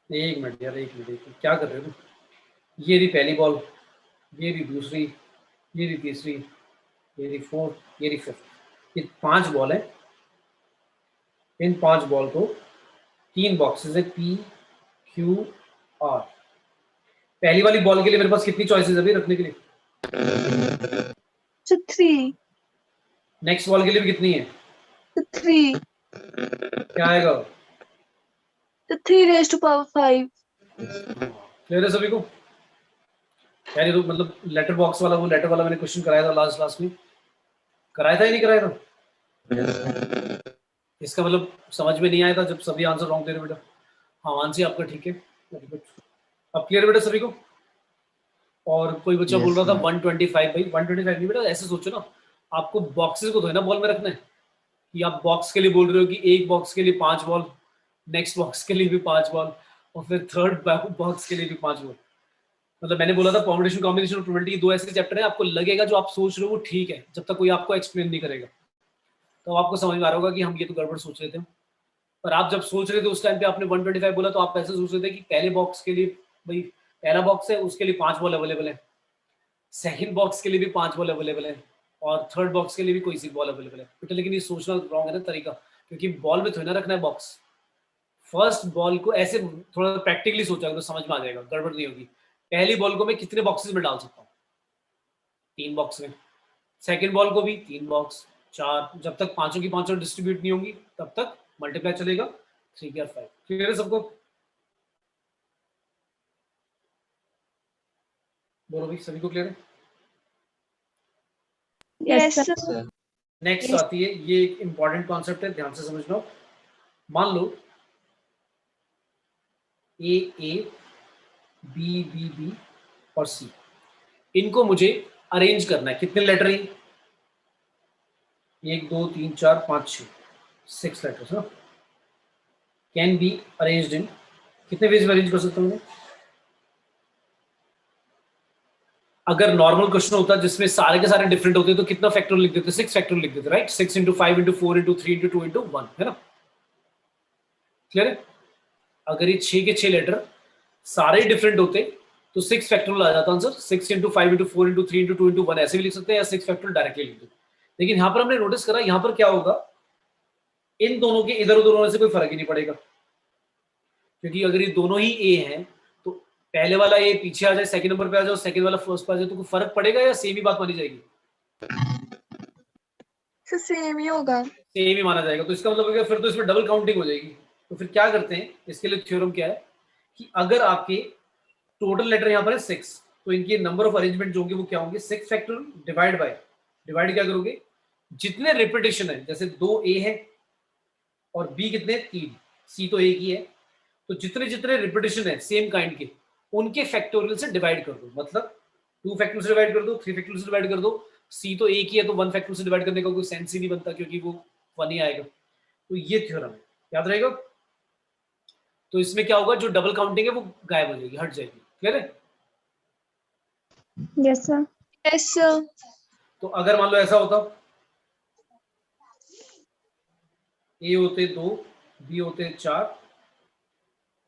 एक मिनट यार, एक मिनट, क्या कर रहे हो? ये रही पहली बॉल, ये रही दूसरी, ये रही तीसरी, ये रही फोर्थ, ये रही फिफ्थ। ये 5 बॉल है, इन 5 बॉल को 3 बॉक्सेस है P Q R। पहली वाली बॉल के लिए मेरे पास कितनी चॉइसेस है भाई रखने के लिए? So 3. नेक्स्ट वॉल के लिए भी कितनी है? तो 3, क्या आएगा? तो 3 raised to power 5. क्लियर है सभी को? यार ये तो मतलब लेटर बॉक्स वाला, वो लेटर वाला मैंने क्वेश्चन कराया था लास्ट क्लास में, कराया था या नहीं कराया था? Yes, sir. इसका मतलब समझ में नहीं आया था जब सभी आंसर रॉन्ग दे रहे बेटा। हाँ आंसर आपका ठीक है, वेरी गुड। अब क्लियर बेटा सभी को? और कोई बच्चा Yes, बोल रहा था sir. 125, भाई 125 नहीं बेटा, ऐसे सोचो ना, आपको बॉक्सेस को तो है ना बॉल में रखना है, कि आप बॉक्स के लिए बोल रहे हो कि एक बॉक्स के लिए 5 बॉल, नेक्स्ट बॉक्स के लिए भी 5 बॉल, और फिर थर्ड बॉक्स के लिए भी 5 बॉल। मतलब मैंने बोला था परम्यूटेशन कॉम्बिनेशन और प्रोबेबिलिटी, दो ऐसे चैप्टर है, आपको लगेगा जो आप सोच रहे हो वो ठीक है जब तक कोई आपको एक्सप्लेन नहीं करेगा, तो आपको समझ में आ रहा होगा कि हम ये तो गड़बड़ सोच रहे थे। पर आप जब सोच रहे थे उस टाइम पे आपने 125 बोला, तो आप ऐसे सोच रहे थे कि पहले बॉक्स के लिए भाई पहला बॉक्स है उसके लिए 5 बॉल अवेलेबल है, सेकंड बॉक्स के लिए भी 5 बॉल अवेलेबल है, और थर्ड बॉक्स के लिए भी कोई सी बॉल अवेलेबल है बेटा। लेकिन ये सोचना रॉन्ग है ना तरीका, क्योंकि बॉल में थोड़ी ना रखना है बॉक्स। फर्स्ट बॉल को ऐसे थोड़ा प्रैक्टिकली सोचा तो समझ में आ जाएगा, गड़बड़ नहीं होगी। पहली बॉल को मैं कितने बॉक्सेस में डाल सकता हूँ? 3 बॉक्स में। सेकंड बॉल को भी 3 बॉक्स, 4, जब तक पांचों की पांचों डिस्ट्रीब्यूट नहीं होंगी तब तक मल्टीप्लाई चलेगा, 3 और 5। क्लियर है सबको? बोलो भाई, सभी को क्लियर है? Yes, sir. Sir. Next Yes. आती है, ये एक इंपॉर्टेंट कॉन्सेप्ट है, ध्यान से समझना। मान लो ए बी बी बी और सी, इनको मुझे अरेंज करना है। कितने लेटर हैं? 1 2 3 4 5 6, 6 लेटर्स ना। कैन बी अरेंज्ड इन, कितने वेज में अरेंज कर सकता हूँ मैं? अगर नॉर्मल क्वेश्चन होता जिसमें सारे के सारे डिफरेंट होते तो कितना फैक्टर लिख देते? 6 फैक्टर लिख देते, right? 6 into 5 into 4 into 3 into 2 into 1, है ना? क्लियर है? अगर ये 6 के 6 लेटर सारे डिफरेंट होते तो 6 फैक्टोरियल आ जाता answer. 6 into 5 into 4 into 3 into 2 into 1 ऐसे भी लिख सकते हैं, या 6 फैक्टोरियल डायरेक्टली लिख दो। लेकिन यहाँ पर हमने नोटिस करा, यहाँ पर क्या होगा, इन दोनों के इधर उधर होने से कोई फर्क ही नहीं पड़ेगा, क्योंकि अगर ये दोनों ही ए हैं तो पहले वाला ए पीछे आ जाए, सेकंड नंबर पे आ जाए, सेकंड वाला फर्स्ट पे आ जाए, तो कोई फर्क पड़ेगा या सेम ही बात मानी जाएगी? So same ही होगा. सेम ही माना जाएगा। तो इसका मतलब फिर तो इसमें डबल काउंटिंग हो जाएगी। तो फिर क्या करते हैं, इसके लिए थ्योरम क्या है कि अगर आपके टोटल लेटर यहाँ पर है 6, तो इनके नंबर ऑफ अरेंजमेंट जो होंगे वो क्या होंगे? 6 फैक्टोरियल डिवाइड बाय, डिवाइड क्या करोगे, जितने रिपीटेशन है, जैसे 2 ए है और बी कितने? 3, सी तो एक ही है, तो जितने जितने रिपीटेशन है सेम काइंड के, उनके फैक्टोरियल से डिवाइड कर दो। मतलब 2 फैक्टोरियल से डिवाइड कर दो, 3 फैक्टोरियल से डिवाइड कर दो। सी तो एक ही है तो 1 फैक्टोरियल से डिवाइड करने का कोई सेंस ही नहीं बनता, क्योंकि वो 1 ही आएगा। तो ये थ्योरम है, याद रहेगा। तो इसमें क्या होगा, जो डबल काउंटिंग है वो गायब हो जाएगी, हट जाएगी। क्लियर है? Yes, sir. Yes, sir. तो अगर मान लो ऐसा होता, ए होते 2, बी होते 4,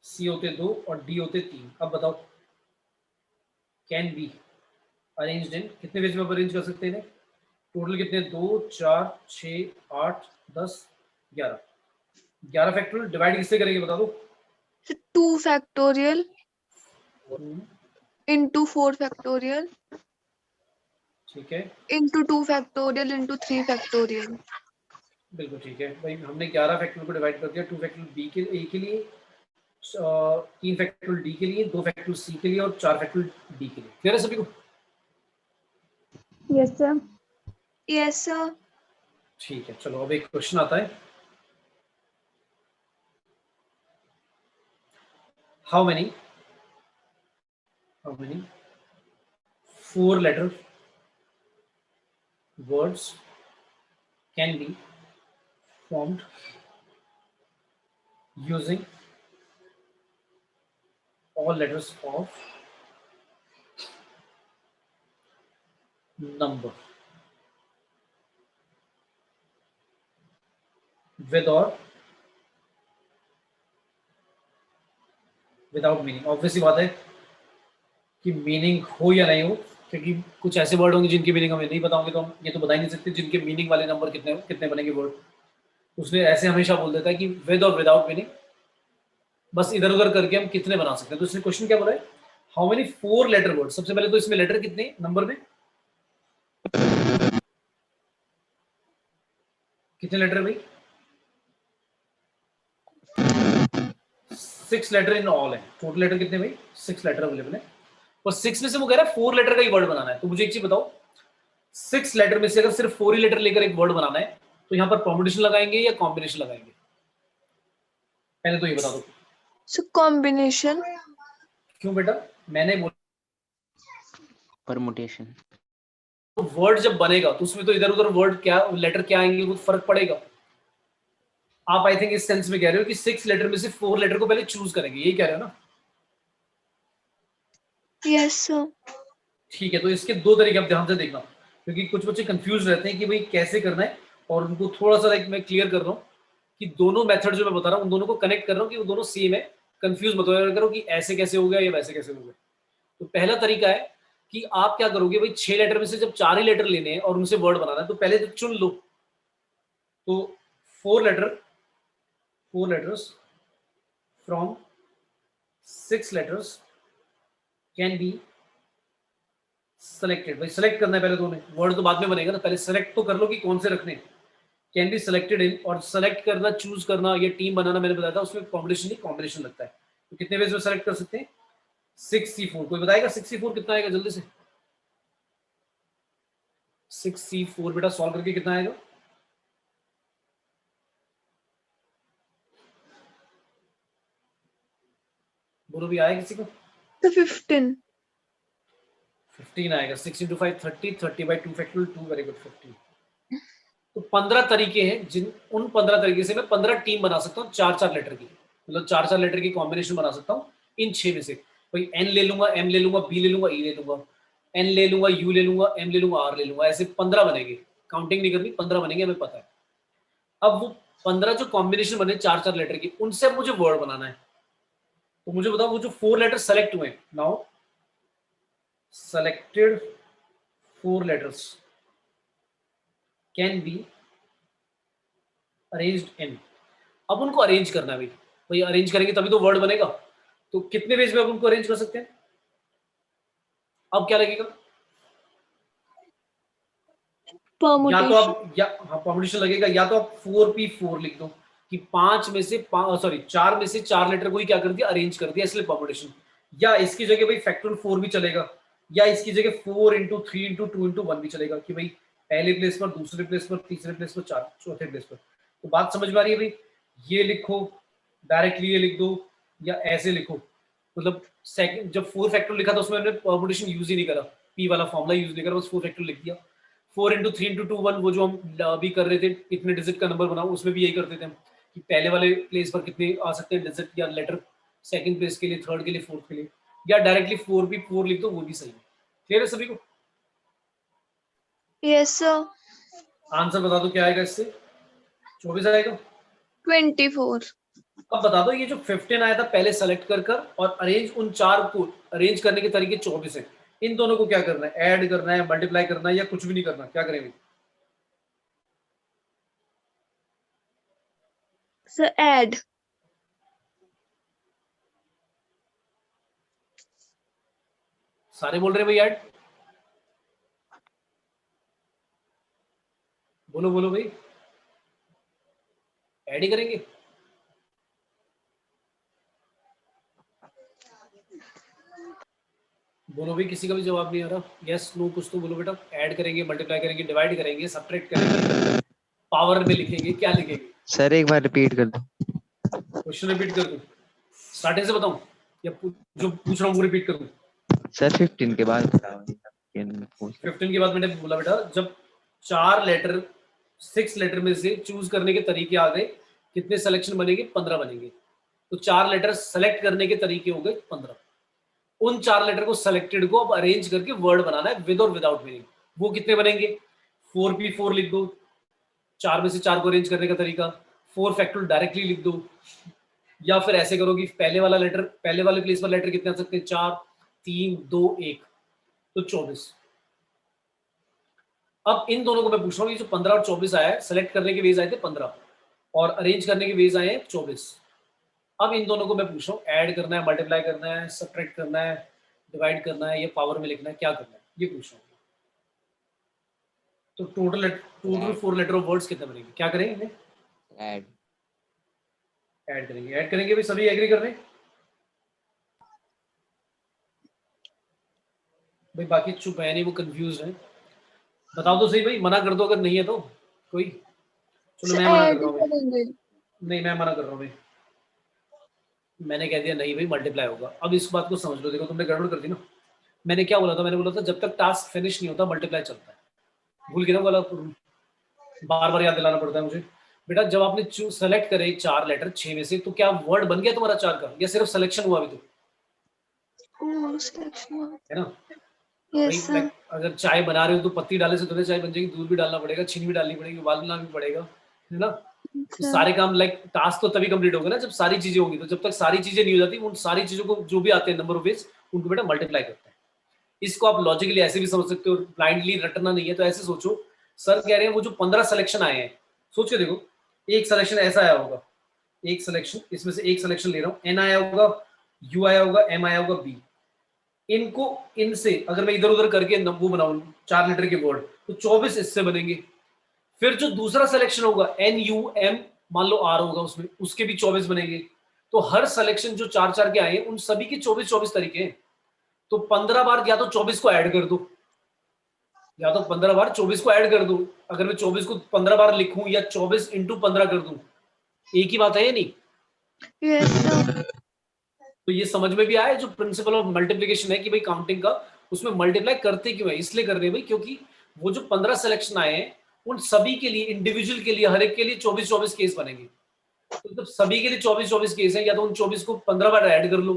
सी होते 2 और डी होते 3, अब बताओ कैन बी अरेंज्ड इन, कितने वेज में अरेंज कर सकते हैं? टोटल कितने? 2 4 6 8 10 11, 11 फैक्टोरियल। डिवाइड किससे करेंगे बता दो? So 2 factorial into 4 factorial ठीक है, into 2 factorial into 3 factorial. बिल्कुल ठीक है भाई। हमने 11 फैक्टोरियल को डिवाइड कर दिया, 2 फैक्टोरियल बी के ए के लिए, 3 फैक्टोरियल डी के लिए, 2 फैक्टोरियल सी के लिए और 4 फैक्टोरियल डी के लिए। क्लियर है सभी को? Yes, sir. Yes, sir. ठीक है, चलो अब एक क्वेश्चन आता है। How many 4 letter words can be formed using all letters of number with or without meaning? Obviously बात है कि मीनिंग हो या नहीं हो, क्योंकि कुछ ऐसे वर्ड होंगे जिनकी मीनिंग हमें नहीं पता होंगे, तो हम ये तो बता ही नहीं सकते जिनके मीनिंग वाले नंबर कितने कितने बनेंगे वर्ड। उसने ऐसे हमेशा बोल देता है कि विद और विदाउट मीनिंग, बस इधर उधर करके हम कितने बना सकते हैं। तो इसने क्वेश्चन क्या बोला है, हाउ मेनी 4 लेटर वर्ड। सबसे पहले तो इसमें लेटर कितने नंबर में? कितने लेटर है भाई? 6 लेटर इन ऑल है। टोटल लेटर कितने भाई? 6 लेटर अवेलेबल है और 6 में से वो कह रहा है 4 लेटर का ही वर्ड बनाना है। तो मुझे एक चीज बताओ, 6 लेटर में से अगर सिर्फ 4 ही लेटर लेकर एक वर्ड बनाना है तो यहाँ पर परमुटेशन लगाएंगे या कॉम्बिनेशन लगाएंगे? पहले तो ये बता दो। So combination. क्यों बेटा? मैंने परमुटेशन। वर्ड जब बनेगा तो उसमें तो इधर उधर वर्ड क्या लेटर क्या आएंगे वो फर्क पड़ेगा। आप आई थिंक इस सेंस में कह रहे हो कि 6 लेटर में से 4 लेटर को पहले चूज करेंगे, यही कह रहे हो ना? Yes, sir. ठीक है, तो इसके दो तरीके आप ध्यान से देखना, क्योंकि कुछ बच्चे कंफ्यूज रहते हैं कि भाई कैसे करना है, और उनको थोड़ा सा लाइक मैं क्लियर कर रहा हूँ कि दोनों मेथड जो मैं बता रहा हूँ उन दोनों को कनेक्ट कर रहा हूँ कि वो दोनों सेम है। कंफ्यूज मत हो करो कि ऐसे कैसे हो गया या वैसे कैसे हो गया। तो पहला तरीका है कि आप क्या करोगे भाई, 6 लेटर में से जब 4 ही लेटर लेने हैं और उनसे वर्ड बनाना है तो पहले तो चुन लो। तो 4 letters from 6 letters can be selected। भाई सेलेक्ट करना है पहले, दोनों वर्ड तो बाद में बनेगा ना, पहले सेलेक्ट तो कर लो कि कौन से रखने हैं। कैन बी सेलेक्टेड इन, और सेलेक्ट करना, चूज करना, ये टीम बनाना मैंने बताया था, उसमें कॉम्बिनेशन नहीं कॉम्बिनेशन लगता है। तो कितने वेज में सेलेक्ट कर सकते हैं? 6C4। कोई बताएगा 6C4 कितना आएगा जल्दी से? 6C4 बेटा सॉल्व करके कितना आएगा? बोलो भी आया किसी को? So 15. 15 आएगा। 6 × 5 30, 30/2 फैक्टोरियल 2, वेरी गुड 15। तो 15 तरीके हैं, जिन उन 15 तरीके से मैं 15 टीम बना सकता हूँ 4-4 लेटर की, मतलब 4-4 लेटर की कॉम्बिनेशन बना सकता हूँ इन 6 में से। भाई एन ले लूंगा, एम ले लूंगा, बी ले लूंगा, ई ले लूंगा, एन ले लूंगा, यू ले लूंगा, एम ले लूंगा, आर ले लूंगा, ऐसे 15 बनेंगे। काउंटिंग नहीं करनी, 15 बनेंगे, हमें पता है। अब वो 15 जो कॉम्बिनेशन बने 4-4 लेटर की, उनसे अब मुझे वर्ड बनाना है। तो मुझे बताओ वो जो 4 लेटर सेलेक्ट हुए, now selected 4 letters can be arranged in। अब उनको अरेंज करना है भाई, भाई अरेंज करेंगे तभी तो वर्ड बनेगा। तो कितने वेज में अब उनको अरेंज कर सकते हैं? अब क्या लगेगा? या तो Permutation. आप हाँ परमुटेशन लगेगा, या तो आप 4P4 लिख दो कि 5 में से 4 में से 4 लेटर को ही क्या कर दिया, अरेंज कर दिया, इसलिए परमुटेशन। या इसकी जगह भाई फैक्टोरियल 4 भी चलेगा, या इसकी जगह 4 × 3 × 2 × 1 भी चलेगा कि भाई पहले प्लेस पर, दूसरे प्लेस पर, तीसरे प्लेस पर, चौथे प्लेस पर। तो बात समझ में आ रही है भाई? ये लिखो, डायरेक्टली ये लिख दो, या ऐसे लिखो। मतलब सेकंड जब 4 फैक्टोरियल लिखा था उसमें हमने परमुटेशन यूज ही नहीं करा, पी वाला फॉर्मूला यूज नहीं करा, बस 4 फैक्टोरियल लिख दिया। 4 × 3 × 2 1, वो जो हम अभी कर रहे थे कितने डिजिट का नंबर बनाओ, उसमें भी यही करते थे हम कि पहले वाले प्लेस पर कितने आ सकते हैं डिजिट या लेटर, सेकंड प्लेस के लिए, थर्ड के लिए, फोर्थ के लिए, या डायरेक्टली 4P4 लिख दो, वो भी सही है। क्लियर है सभी को? Yes, sir. आंसर बता दो क्या आएगा इससे? 24 आएगा। 24. अब बता दो, ये जो 15 आया था पहले सेलेक्ट कर और अरेंज, उन 4 को अरेंज करने के तरीके 24 है। इन दोनों को क्या करना है? ऐड करना है, मल्टीप्लाई करना है, या कुछ भी नहीं करना? क्या करेंगे? So add. सारे बोल रहे हैं भाई ऐड। बोलो बोलो भाई, ऐड ही करेंगे। बोलो भाई, किसी का भी जवाब नहीं आ रहा। यस नो कुछ तो बोलो बेटा। ऐड करेंगे, मल्टीप्लाई करेंगे, डिवाइड करेंगे, सब्ट्रैक्ट करेंगे, पावर में लिखेंगे, क्या लिखेंगे? सर एक बार रिपीट कर दो। क्वेश्चन रिपीट कर दूं? स्टार्टिंग से बताऊं या जो पूछ रहा हूँ वो रिपीट कर दूं? सर 15 के बाद बताओ। 15 के बाद मैंने बोला बेटा, जब 4 लेटर 6 लेटर में से चूज करने के तरीके आ गए, कितने सिलेक्शन बनेंगे? 15 बनेंगे। तो 4 लेटर सेलेक्ट करने के तरीके हो गए 15। उन 4 लेटर को सेलेक्टेड को अब अरेंज करके वर्ड बनाना है, विद और विदाउट मीनिंग। वो कितने बनेंगे? 4P4 लिख दो, 4 में से 4 को अरेंज करने का तरीका। 4 फैक्टोरियल डायरेक्टली लिख दो, या फिर ऐसे करो कि पहले वाला लेटर, पहले वाले प्लेस पर लेटर कितने आ सकते हैं? 4, 3, 2, 1, तो 24। अब इन दोनों को मैं पूछ रहा हूँ, ये जो 15 और 24 आया है, सेलेक्ट करने के वेज आए थे 15 और अरेंज करने के वेज आए हैं 24। अब इन दोनों को मैं पूछ रहा हूँ, ऐड करना है, मल्टीप्लाई करना है, सब्ट्रैक्ट करना है, डिवाइड करना है, या पावर में लिखना है, क्या करना है? ये पूछ रहा हूँ। तो टोटल 4 लेटर ऑफ वर्ड्स कितने बनेंगे? क्या करेंगे इन्हें? ऐड ऐड करेंगे भाई, सभी एग्री कर रहे हैं भाई? बाकी चुप है नहीं, वो कंफ्यूज है। बताओ तो सही भाई, मना कर दो अगर नहीं है तो कोई। चलो सर मैं मना कर ऐड रहा हूँ भाई, करेंगे। नहीं मैं मना कर रहा हूँ भाई, मैंने कह दिया नहीं भाई मल्टीप्लाई होगा। अब इस बात को समझ लो, देखो तुमने गड़बड़ कर दी ना। मैंने क्या बोला था? मैंने बोला था जब तक टास्क फिनिश नहीं होता मल्टीप्लाई चलता है। भूल गए ना वाला? बार बार याद दिलाना पड़ता है मुझे। बेटा जब आपने सेलेक्ट करे 4 लेटर 6 में से, तो क्या वर्ड बन गया तुम्हारा 4 का, या सिर्फ सिलेक्शन हुआ अभी? तो ओह सिलेक्शन। है ना भाई? Yes sir. अगर चाय बना रहे हो तो पत्ती डाले से थोड़ी चाय बन जाएगी, दूध भी डालना पड़ेगा, चीनी भी डालनी पड़ेगी, उबालना भी पड़ेगा, है ना? तो सर सारे काम टास्क तो तभी कंप्लीट होगा ना जब सारी चीजें होंगी। तो जब तक सारी चीजें नहीं हो जाती, उन सारी चीजों को जो भी आते हैं नंबर ऑफ वेज, उनको बेटा मल्टीप्लाई करते हैं। इसको आप लॉजिकली ऐसे भी समझ सकते हो, ब्लाइंडली रटना नहीं है। तो ऐसे सोचो, सर कह रहे हैं वो जो 15 सिलेक्शन आए हैं, सोच के देखो, एक सिलेक्शन ऐसा आया होगा, एक सिलेक्शन, इसमें से एक सिलेक्शन ले रहा हूँ, एन आया होगा, यू आया होगा, एम आया होगा, बी। इनको इनसे अगर मैं इधर उधर करके वो बनाऊं 4 लेटर के वर्ड, तो 24 इससे बनेंगे। फिर जो दूसरा सिलेक्शन होगा एन यू एम, मान लो आर होगा उसमें, उसके भी 24 बनेंगे। तो हर सिलेक्शन जो 4-4 के आए हैं, उन सभी के 24-24 तरीके हैं। तो 15 बार या तो 24 को ऐड कर दो, या तो 15 बार 24 को ऐड कर दो। अगर मैं 24 को 15 बार लिखूं या 24 इंटू 15 कर दूं, एक ही बात है या नहीं? Yes sir. तो ये समझ में भी आया जो प्रिंसिपल ऑफ मल्टीप्लिकेशन है कि भाई काउंटिंग का, उसमें मल्टीप्लाई करते क्यों है? इसलिए कर रहे हैं भाई क्योंकि वो जो 15 सिलेक्शन आए हैं, उन सभी के लिए इंडिविजुअल के लिए, हर एक के लिए 24-24 केस बनेंगे। तो जब सभी के लिए 24-24 केस है, या तो उन 24 को 15 बार ऐड कर लो।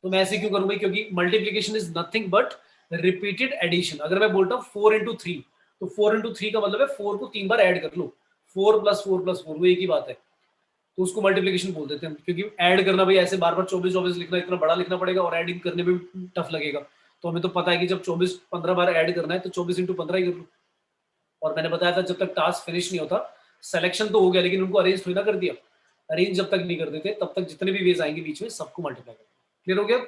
तो मैं ऐसे क्यों करूंगा? क्योंकि multiplication is nothing but repeated addition. अगर मैं बोलता हूँ 4 इंटू 3, तो 4 इंटू 3 का मतलब है 4 को 3 बार ऐड कर लो। 4 प्लस 4 प्लस 4, वो एक ही बात है। तो उसको मल्टीप्लिकेशन बोल देते हैं, क्योंकि ऐड करना भाई ऐसे बार बार 24-24 लिखना, इतना बड़ा लिखना पड़ेगा और ऐडिंग करने में भी टफ लगेगा। तो हमें तो पता है कि जब 24-15 बार ऐड करना है तो 24 इंटू 15 ही कर लो। और मैंने बताया था जब तक टास्क फिनिश नहीं होता, सिलेक्शन तो हो गया लेकिन उनको अरेंज थोड़ी ना कर दिया। अरेंज जब तक नहीं कर देते तब तक जितने भी वेज आएंगे बीच में सबको मल्टीप्लाई कर। क्लियर हो गया?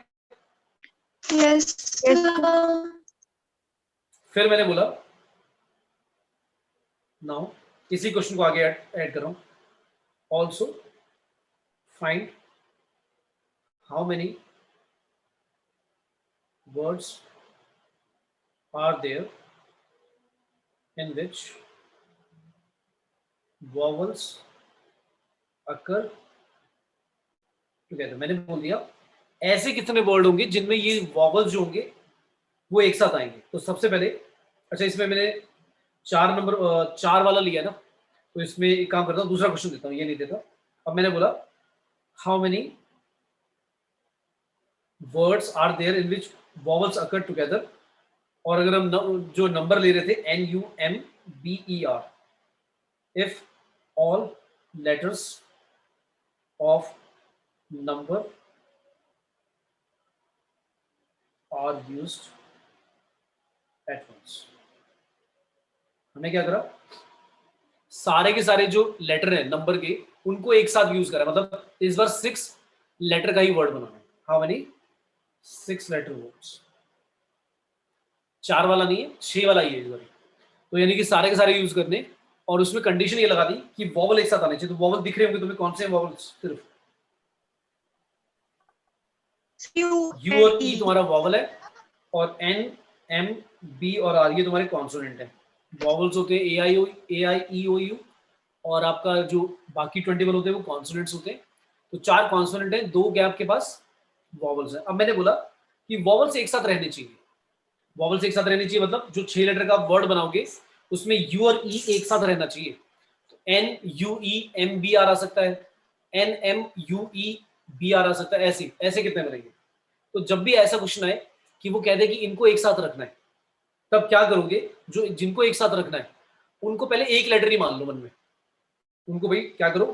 Yes sir. फिर मैंने बोला नाउ इसी क्वेश्चन को आगे ऐड कर रहा हूं। Also find how many words are there in which vowels occur together। मैंने बोल दिया ऐसे कितने वर्ड होंगे जिनमें ये वॉवल्स जो होंगे वो एक साथ आएंगे। तो सबसे पहले, अच्छा इसमें मैंने 4 वाला लिया ना, तो इसमें एक काम करता हूँ, दूसरा क्वेश्चन देता हूँ, ये नहीं देता। अब मैंने बोला how many words are there in which vowels occur together. और अगर हम जो नंबर ले रहे थे NUMBER, if all letters of number are used at once। हमने क्या करा? सारे के सारे जो लेटर हैं नंबर के, उनको एक साथ यूज करा। मतलब इस बार 6 लेटर का ही वर्ड बनाना है। How many? 6 letter words. 4 वाला नहीं है, 6 वाला ही है इस बार। तो यानी कि सारे के सारे यूज करने, और उसमें कंडीशन ये लगा दी कि वॉवल एक साथ आने चाहिए। तो वॉवल दिख रहे होंगे तुम्हें, कौन से वॉवल्स? सिर्फ यू और ई तुम्हारा वॉवल है, और एन एम बी और आर ये तुम्हारे कॉन्सोनेंट है। वॉवल्स होते हैं ए आई ई ओ यू, और आपका जो बाकी 21 होते हैं वो कॉन्सोनेंट्स होते हैं। तो 4 कॉन्सोनेंट है, 2 गैप के पास वॉवल्स है। अब मैंने बोला कि वॉवल्स एक साथ रहने चाहिए। वॉवल्स एक साथ रहने चाहिए मतलब जो 6 लेटर का वर्ड बनाओगे उसमें यू और ई एक साथ रहना चाहिए। तो N U E M B R आ सकता है, N M U E B R आ सकता है। ऐसे ऐसे कितने बनेंगे? तो जब भी ऐसा क्वेश्चन आए कि वो कह दे कि इनको एक साथ रखना है, तब क्या करोगे? जो जिनको एक साथ रखना है उनको पहले एक लेटर ही मान लो मन में। उनको भाई क्या करो,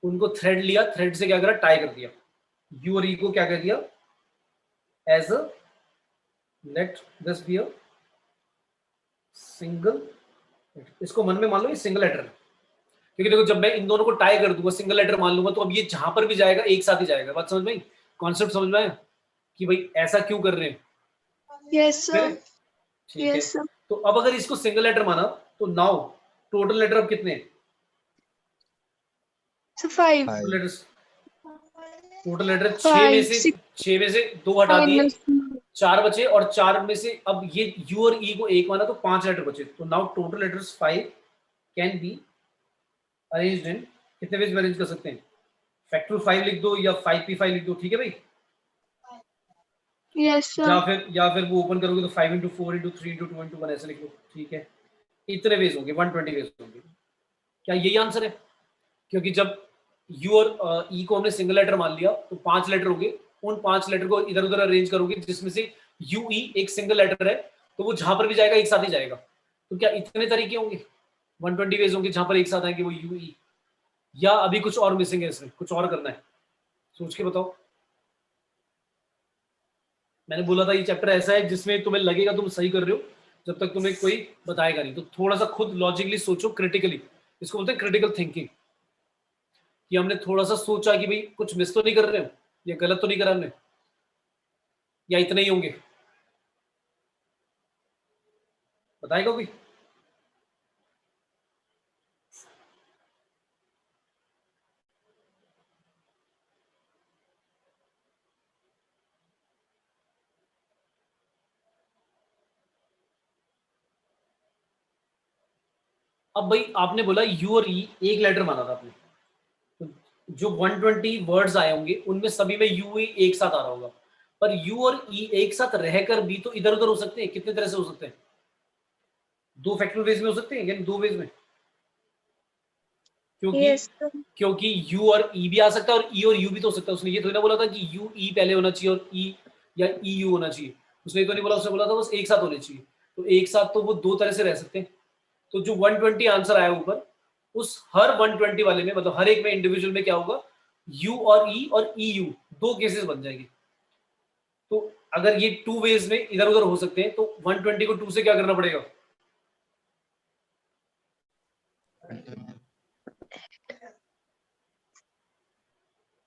उनको थ्रेड लिया, थ्रेड से क्या करा? टाई कर दिया। यू और ई को क्या कर दिया? As a let this be a single, इसको मन में मान लो ये सिंगल लेटर है। क्योंकि देखो जब मैं इन दोनों को टाई कर दूंगा, सिंगल लेटर मान लूंगा, तो अब ये जहां पर भी जाएगा एक साथ ही जाएगा। बात समझ में आई? कॉन्सेप्ट समझ में आया कि भाई ऐसा क्यों कर रहे हैं? Yes sir. ठीक है। Yes sir. तो अब अगर इसको सिंगल लेटर माना तो नाउ टोटल लेटर अब कितने हैं? So 5 5 टोटल लेटर 6 में 5 से 6 6 में से 2 हटा दिए, minus 4 बचे, और 4 में से अब ये यू और ई को एक माना तो 5 लेटर बचे। तो now total letters 5 can be arranged in, कितने वेज में अरेंज कर सकते हैं? फैक्टोरियल 5 लिख दो या 5p5 लिख दो, ठीक है भाई। yes sir या फिर वो ओपन करोगे तो 5 into 4 into 3 into 2 into 1 ऐसे लिख लो, ठीक है। इतने वेज होंगे, 120 वेज होंगे। क्या यही आंसर है? क्योंकि जब यू और ई को हमने सिंगल लेटर मान लिया तो 5 लेटर होंगे, उन 5 लेटर को इधर उधर अरेंज करोगे जिसमें से यू ई एक सिंगल लेटर है, तो वो जहां पर भी जाएगा एक साथ ही जाएगा। तो क्या इतने तरीके होंगे? 120 वेज होंगे जहां पर एक साथ आएंगे वो यू ई, या अभी कुछ और मिसिंग है इसमें, कुछ और करना है? सोच के बताओ। मैंने बोला था ये चैप्टर ऐसा है जिसमें तुम्हें लगेगा तुम सही कर रहे हो जब तक तुम्हें कोई बताएगा नहीं। तो थोड़ा सा खुद लॉजिकली सोचो, क्रिटिकली, इसको बोलते हैं क्रिटिकल थिंकिंग, कि हमने थोड़ा सा सोचा कि भाई कुछ मिस तो नहीं कर रहे हो, या गलत तो नहीं करा हमने, या इतने ही होंगे। बताएगा कोई? अब भाई आपने बोला यू और ई एक लेटर माना था आपने, तो जो 120 वर्ड्स आए होंगे उनमें सभी में यू ई एक साथ आ रहा होगा, पर यू और ई एक साथ रहकर भी तो इधर उधर हो सकते हैं। कितने तरह से हो सकते हैं? 2 फैक्टोरियल वेज में हो सकते हैं, यानी 2 वेज में, क्योंकि yes sir क्योंकि यू और ई भी आ सकता है और ई और यू भी तो हो सकता है। उसने ये थोड़ी ना बोला था कि यू ई पहले होना चाहिए और ई या ई यू होना चाहिए, उसने ये तो नहीं बोला। उसने बोला था बस एक साथ होने चाहिए। तो एक साथ तो वो 2 तरह से रह सकते हैं। तो जो 120 आंसर आया ऊपर, उस हर 120 वाले में, मतलब हर एक में इंडिविजुअल में क्या होगा, यू और ई यू 2 केसेस बन जाएंगे। तो अगर ये 2 वेज में इधर उधर हो सकते हैं तो 120 को 2 से क्या करना पड़ेगा?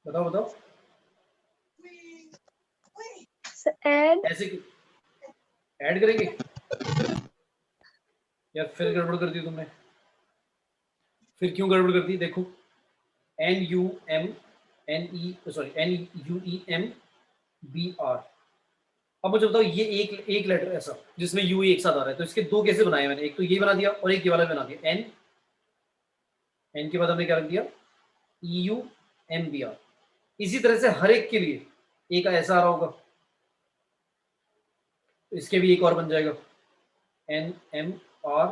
बताओ बताओ। so add ऐसे ऐड करेंगे या फिर गड़बड़ कर दी तुमने? फिर क्यों गड़बड़ कर दी? देखो, N U M N E sorry N U E M B R. अब मुझे बताओ, ये एक लेटर ऐसा जिसमें यू एक साथ आ रहा है, तो इसके 2 कैसे बनाए मैंने? एक तो ये बना दिया और एक ये वाला बना दिया। एन एन के बाद हमने क्या रख दिया? E U M B R. इसी तरह से हर एक के लिए एक ऐसा आ रहा होगा, इसके भी एक और बन जाएगा, N M R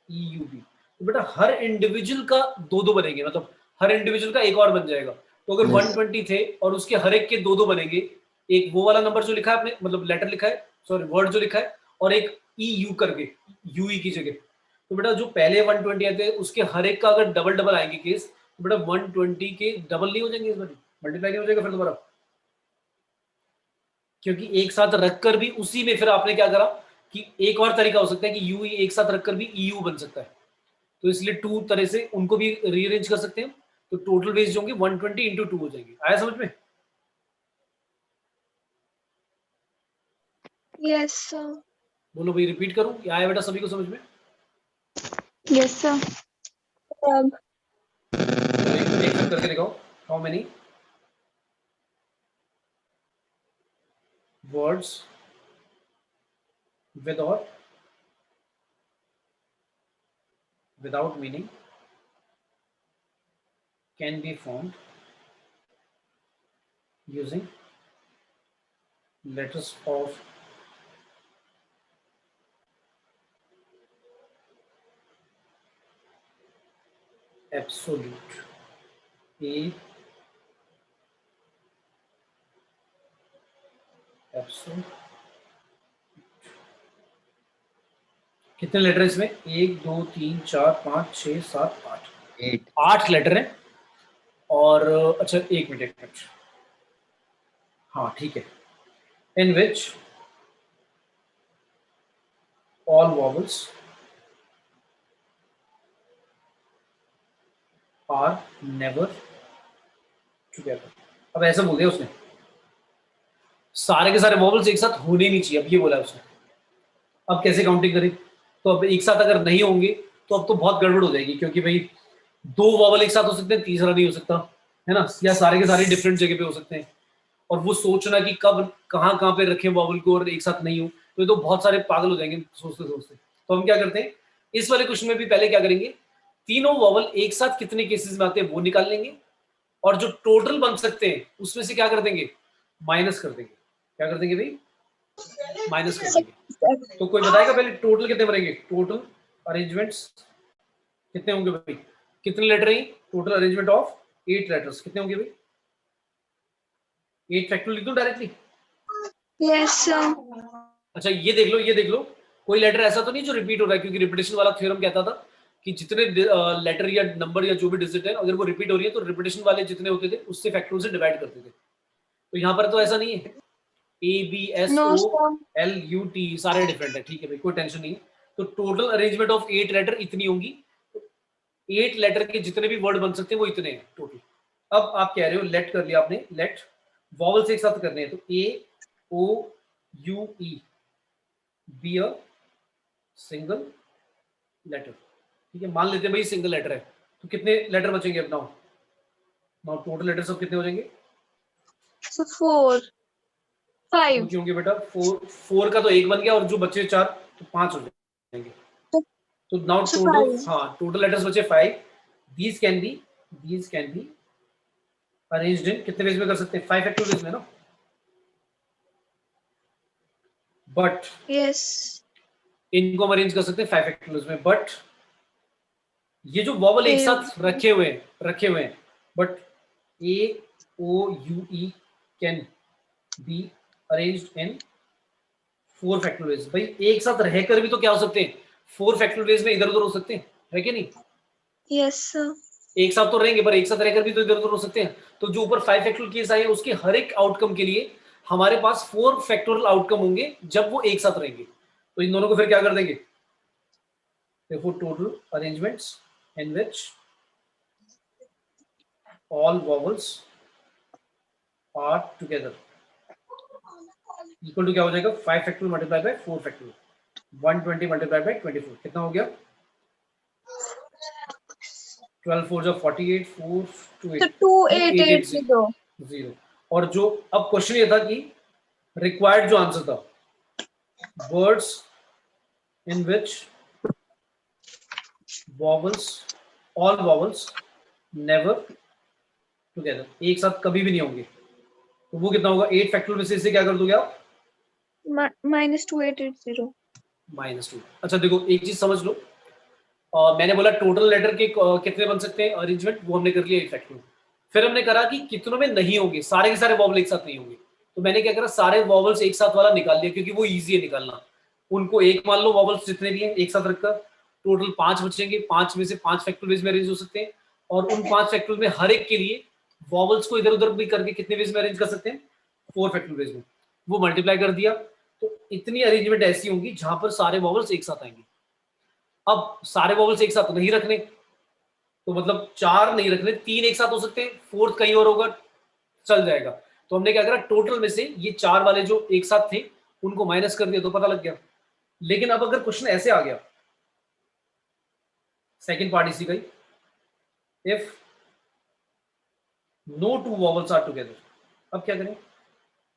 E U B. तो बेटा हर इंडिविजुअल का 2 बनेंगे, मतलब हर इंडिविजुअल का एक और बन जाएगा। तो अगर 120 थे और उसके हर एक के 2 बनेंगे, एक वो वाला नंबर जो लिखा है आपने, मतलब लेटर लिखा है, सॉरी वर्ड जो लिखा है, और एक ई यू करके, यू ई की जगह। तो बेटा जो पहले 120 आते हैं उसके हर एक का अगर डबल डबल आएंगे केस, तो बेटा 120 के डबल नहीं हो जाएंगे इस बार, मल्टीप्लाई नहीं हो जाएगा फिर दोबारा, क्योंकि एक साथ रखकर भी उसी में फिर आपने क्या करा कि एक और तरीका हो सकता है कि यू ई एक साथ रखकर भी ई यू बन सकता है। तो इसलिए 2 तरह से उनको भी रीअरेंज कर सकते हैं। तो टोटल वेज जो होंगे 120 इंटू 2 हो जाएगी। आया समझ में? yes sir बोलो भाई, रिपीट करूं या आया बेटा सभी को समझ में? yes sir अब एक साथ करके दिखाओ। हाउ मेनी वर्ड्स विद और without meaning can be formed using letters of absolute, a absolute। कितने लेटर इसमें? 1 2 3 4 5 6 7 8 8 8 लेटर हैं। और अच्छा एक मिनट, हाँ ठीक है। In which all vowels are never together. अब ऐसा बोल दिया उसने, सारे के सारे वॉवल्स एक साथ होने नहीं चाहिए, अब ये बोला उसने। अब कैसे काउंटिंग करें? तो अब एक साथ अगर नहीं होंगे तो अब तो बहुत गड़बड़ हो जाएगी, क्योंकि भाई 2 वॉवल एक साथ हो सकते हैं, तीसरा नहीं हो सकता है ना, या सारे के सारे डिफरेंट जगह पे हो सकते हैं, और वो सोचना कि कब कहाँ कहाँ पे रखें वॉवल को और एक साथ नहीं हो, तो ये तो बहुत सारे पागल हो जाएंगे सोचते सोचते। तो हम क्या करते हैं, इस वाले क्वेश्चन में भी पहले क्या करेंगे, तीनों वॉवल एक साथ कितने केसेस में आते हैं वो निकाल लेंगे, और जो टोटल बन सकते हैं उसमें से क्या कर देंगे, माइनस कर देंगे। क्या कर देंगे भाई, माइनस कर देंगे। तो कोई बताएगा पहले टोटल कितने बनेंगे, टोटल अरेंजमेंट्स कितने होंगे भाई, कितने लेटर हैं, टोटल अरेंजमेंट ऑफ 8 लेटर्स कितने होंगे भाई, 8 फैक्टोरियल लिख दूं डायरेक्टली। Yes, sir. अच्छा ये देख लो, ये देख लो, कोई लेटर ऐसा तो नहीं जो रिपीट हो रहा है, क्योंकि रिपीटेशन वाला थ्योरम कहता था कि जितने लेटर या नंबर या जो भी डिजिट है अगर वो रिपीट हो रही है तो रिपीटेशन वाले जितने होते थे उससे फैक्टोरियल से डिवाइड करते थे। तो यहाँ पर तो ऐसा नहीं है, No, ABSOLUT सारे डिफरेंट है, ठीक है भाई, कोई टेंशन नहीं है। तो टोटल अरेंजमेंट ऑफ 8 लेटर इतनी होंगी, 8 लेटर के जितने भी वर्ड बन सकते हैं वो इतने हैं टोटल। अब आप कह रहे हो लेट कर लिया आपने, लेट वॉवल से एक साथ करने हैं, तो AOUE be a single letter, ठीक है, मान लेते हैं भाई सिंगल लेटर है, तो कितने लेटर बचेंगे अब नाउ टोटल लेटर सब कितने हो जाएंगे, so 4, 5. क्योंकि होंगे बेटा 4 का तो एक बन गया और जो बचे 4 तो 5 हो जाएंगे। तो नाउ So टोटल, 5. हाँ टोटल लेटर्स बचे 5। These can be arranged in कितने वेज में कर सकते हैं, 5 फैक्टोरियल में ना, बट Yes. इनको हम अरेंज कर सकते हैं 5 फैक्टोरियल में, बट ये जो वॉवल एक साथ रखे हुए हैं, but AOUE can be arranged in 4 factorial. भाई एक साथ रहकर भी तो क्या हो सकते हैं, 4 फैक्टोरियल में इधर उधर हो सकते हैं, है कि नहीं, Yes, sir. एक साथ तो रहेंगे पर एक साथ रहकर भी तो इधर उधर हो सकते हैं। तो जो ऊपर 5 फैक्टोरियल केस आए हैं उसके हर एक आउटकम के लिए हमारे पास 4 फैक्टोरियल आउटकम होंगे जब वो एक साथ रहेंगे। तो इन दोनों को फिर क्या कर देंगे, देखो total arrangements in which all vowels are together equal to क्या हो जाएगा, 5 factorial multiply by 4 factorial, 120 multiply by 24 कितना हो गया, 12 4 जो 48 4 2 So 8 2880. 0। और जो अब क्वेश्चन ये था कि रिक्वायर्ड जो आंसर था, words in which vowels all vowels never together, एक साथ कभी भी नहीं होंगे, तो वो कितना होगा, 8 फैक्टोरियल में से इसे क्या कर दोगे आप, Minus 2880. -2। अच्छा देखो एक चीज समझ लो, मैंने बोला टोटल लेटर के कितने बन सकते हैं अरेंजमेंट, वो हमने कर लिया 8 फैक्टोरियल। फिर हमने करा कि कितनों में नहीं होंगे, सारे के सारे वॉवल एक साथ नहीं होंगे, तो मैंने क्या करा, सारे वॉवल्स एक साथ वाला निकाल लिया, क्योंकि वो इजी है निकालना। उनको एक मान लो वॉवल्स जितने भी हैं एक साथ रखकर टोटल 5 बचेंगे, 5 में से 5 फैक्टोरियल में अरेंज हो सकते हैं, और उन 5 फैक्टोरियल में हर एक के लिए वॉवल्स को इधर उधर भी करके कितने वेज में अरेंज कर सकते हैं, 4 फैक्टोरियल में, वो मल्टीप्लाई कर दिया। तो इतनी अरेंजमेंट ऐसी होंगी जहां पर सारे वॉवल्स एक साथ आएंगे। अब सारे वॉवल्स एक साथ नहीं रखने, तो मतलब 4 नहीं रखने, 3 एक साथ हो सकते हैं, 4th कहीं और होगा, चल जाएगा। तो हमने क्या करा, टोटल में से ये 4 वाले जो एक साथ थे उनको माइनस कर दिया तो पता लग गया। लेकिन अब अगर क्वेश्चन ऐसे आ गया, सेकंड पार्ट इसी का ही, if no 2 vowels are together, अब क्या करें,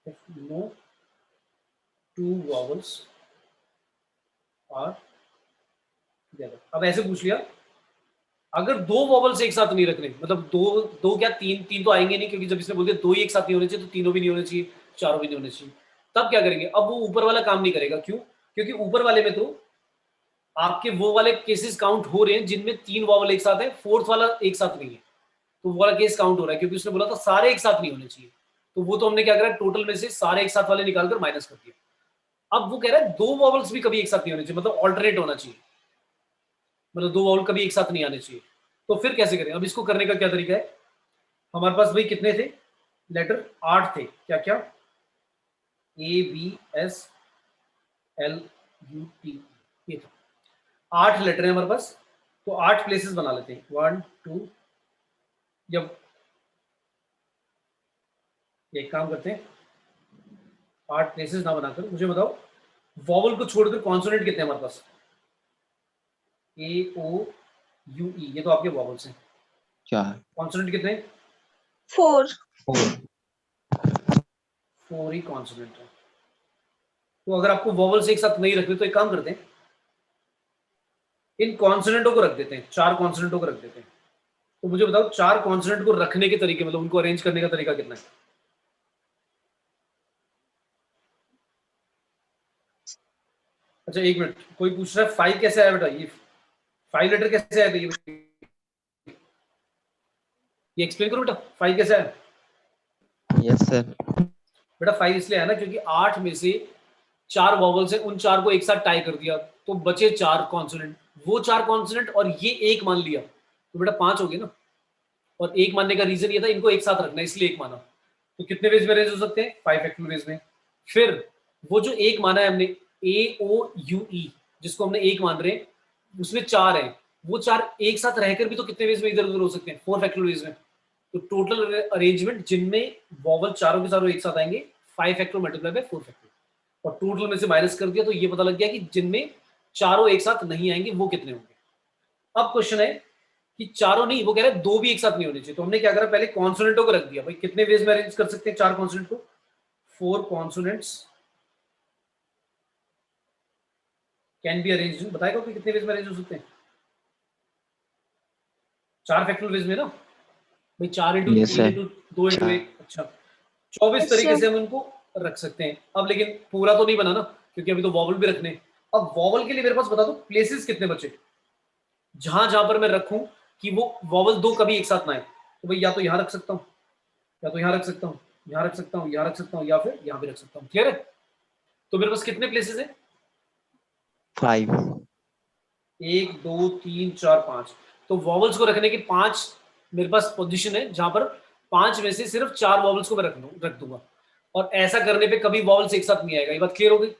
if no 2 vowels are together. अब ऐसे पूछ लिया, अगर 2 वॉवल्स एक साथ नहीं रखने, मतलब दो क्या, तीन तो आएंगे नहीं, क्योंकि जब इसने बोल दिया 2 ही एक साथ नहीं होने चाहिए तो तीनों भी नहीं होने चाहिए, चारों भी नहीं होने चाहिए, तब क्या करेंगे, अब वो ऊपर वाला काम नहीं करेगा। क्यों, क्योंकि ऊपर वाले में तो आपके वो वाले केसेस काउंट हो रहे हैं जिनमें 3 वॉवल एक साथ है, 4th वाला एक साथ नहीं है, तो वो वाला केस काउंट हो रहा है, क्योंकि उसने बोला था सारे एक साथ नहीं होने चाहिए। तो वो तो हमने क्या करा, टोटल में से सारे एक साथ वाले निकालकर माइनस कर दिया। अब वो कह रहा है 2 वॉवल्स भी कभी एक साथ नहीं होने चाहिए, मतलब ऑल्टरनेट होना चाहिए, मतलब 2 वॉवल कभी एक साथ नहीं आने चाहिए। तो फिर कैसे करें, अब इसको करने का क्या तरीका है, हमारे पास भाई कितने थे लेटर, 8 थे, क्या क्या, ABSLUT, ये था 8 लेटर है हमारे पास, तो 8 प्लेसेस बना लेते हैं, 1 2, जब एक काम करते हैं, 8 प्लेसेस ना बनाकर मुझे बताओ वॉवल को छोड़कर कॉन्सोनेंट कितने हमारे पास, ए ओ यू ई, ये तो आपके वॉवल्स हैं। 4 कॉन्सोनेंट कितने? 4 4 4 ही कॉन्सोनेंट है। तो अगर आपको वॉवल्स एक साथ नहीं रखने तो एक काम करते हैं, इन कॉन्सोनेंटों को रख देते हैं, 4 कॉन्सोनेंटों को रख देते हैं। तो मुझे बताओ 4 कॉन्सोनेंट को रखने के तरीके, मतलब उनको अरेंज करने का तरीका कितना है? अच्छा एक मिनट, कोई पूछ रहा है 5 कैसे आया बेटा? ये 5 लेटर कैसे आया? ये एक्सप्लेन करो बेटा, 5 कैसे आया? Yes sir. बेटा 5 इसलिए आया ना क्योंकि 8 में से 4 वॉवल्स हैं, उन 4 को एक साथ टाई कर दिया तो बचे 4 कॉन्सोनेंट। वो 4 कॉन्सोनेंट और ये एक मान लिया तो बेटा 5 हो गए ना। और एक मानने का रीजन ये था इनको एक साथ रखना, इसलिए एक माना। तो कितने वेज में अरेंज हो सकते हैं? 5 फैक्टोरियल वेज में। फिर वो जो एक माना है हमने ए ओ यू ई, जिसको हमने एक मान रहे हैं, उसमें 4 है, वो 4 एक साथ रहकर भी तो कितने वेज में इधर उधर हो सकते हैं? 4 फैक्टोरियल वेज में। तो टोटल अरेंजमेंट जिनमें वॉवल चारों के चारों एक साथ आएंगे 5 फैक्टोरियल मल्टीप्लाई बाय 4 फैक्टोरियल, और टोटल में से माइनस कर दिया तो ये पता लग गया कि जिनमें चारों एक साथ नहीं आएंगे वो कितने होंगे। अब क्वेश्चन है कि चारों नहीं, वो कह रहे हैं 2 भी एक साथ नहीं होने चाहिए। तो हमने क्या करा, पहले कॉन्सोनेंटों को रख दिया। भाई कितने वेज में अरेंज कर सकते हैं 4 कॉन्सोनेंट को? 4 कॉन्सोनेंट्स कैन बी अरेंज्ड। बताएगा कि कितने वेज में अरेंज हो सकते हैं? 4 फैक्टोरियल वेज में ना भाई, 4 इंटू Yes, sir. 2 इंटू 1, अच्छा 24 Yes, तरीके sir. से हम इनको रख सकते हैं। अब लेकिन पूरा तो नहीं बना ना, क्योंकि अभी तो वॉवल भी रखने हैं। अब वॉवल के लिए मेरे पास बता दो प्लेसेस कितने बचे जहां जहां पर मैं रखूं कि वो वॉवल 2 कभी एक साथ ना आए। तो भाई या तो यहां रख सकता हूं, या तो यहां रख सकता हूं, यहां रख सकता हूं, यहां रख सकता हूं, या फिर यहां भी रख सकता हूं। क्लियर है? तो मेरे पास कितने प्लेसेस हैं? 5 1 2 3 4 5। तो वॉवल्स को रखने के 5 मेरे पास पोजीशन है जहां पर 5 में से सिर्फ 4 वॉवल्स को मैं रख दूंगा। और ऐसा करने पे कभी वॉवल्स एक साथ नहीं आएगा। ये बात क्लियर हो गई?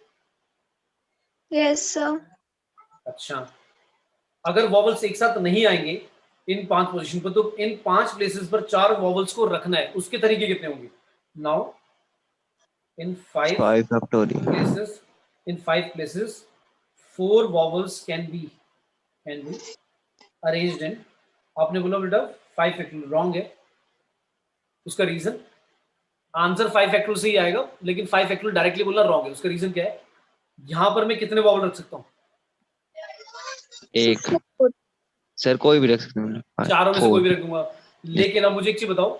Yes, sir. अच्छा, अगर वॉवल्स एक साथ नहीं आएंगे इन 5 पोजीशन पर, तो इन 5 प्लेसेस पर 4 वॉवल्स को रखना है, उसके तरीके कितने होंगे? Now in 5 5 factorial places, in 5 places 4 vowels can be arranged in, आपने बोला बेटा 5 फैक्टोरियल, रॉन्ग है। उसका रीजन, आंसर 5 फैक्टोरियल से ही आएगा, लेकिन 5 फैक्टोरियल डायरेक्टली बोलना रॉन्ग है। उसका रीजन क्या है? यहां पर मैं कितने वॉवल रख सकता हूँ? 1 सर, कोई भी रख सकते हैं। चारों में से 4 कोई भी रख दूंगा। लेकिन अब मुझे एक चीज बताओ,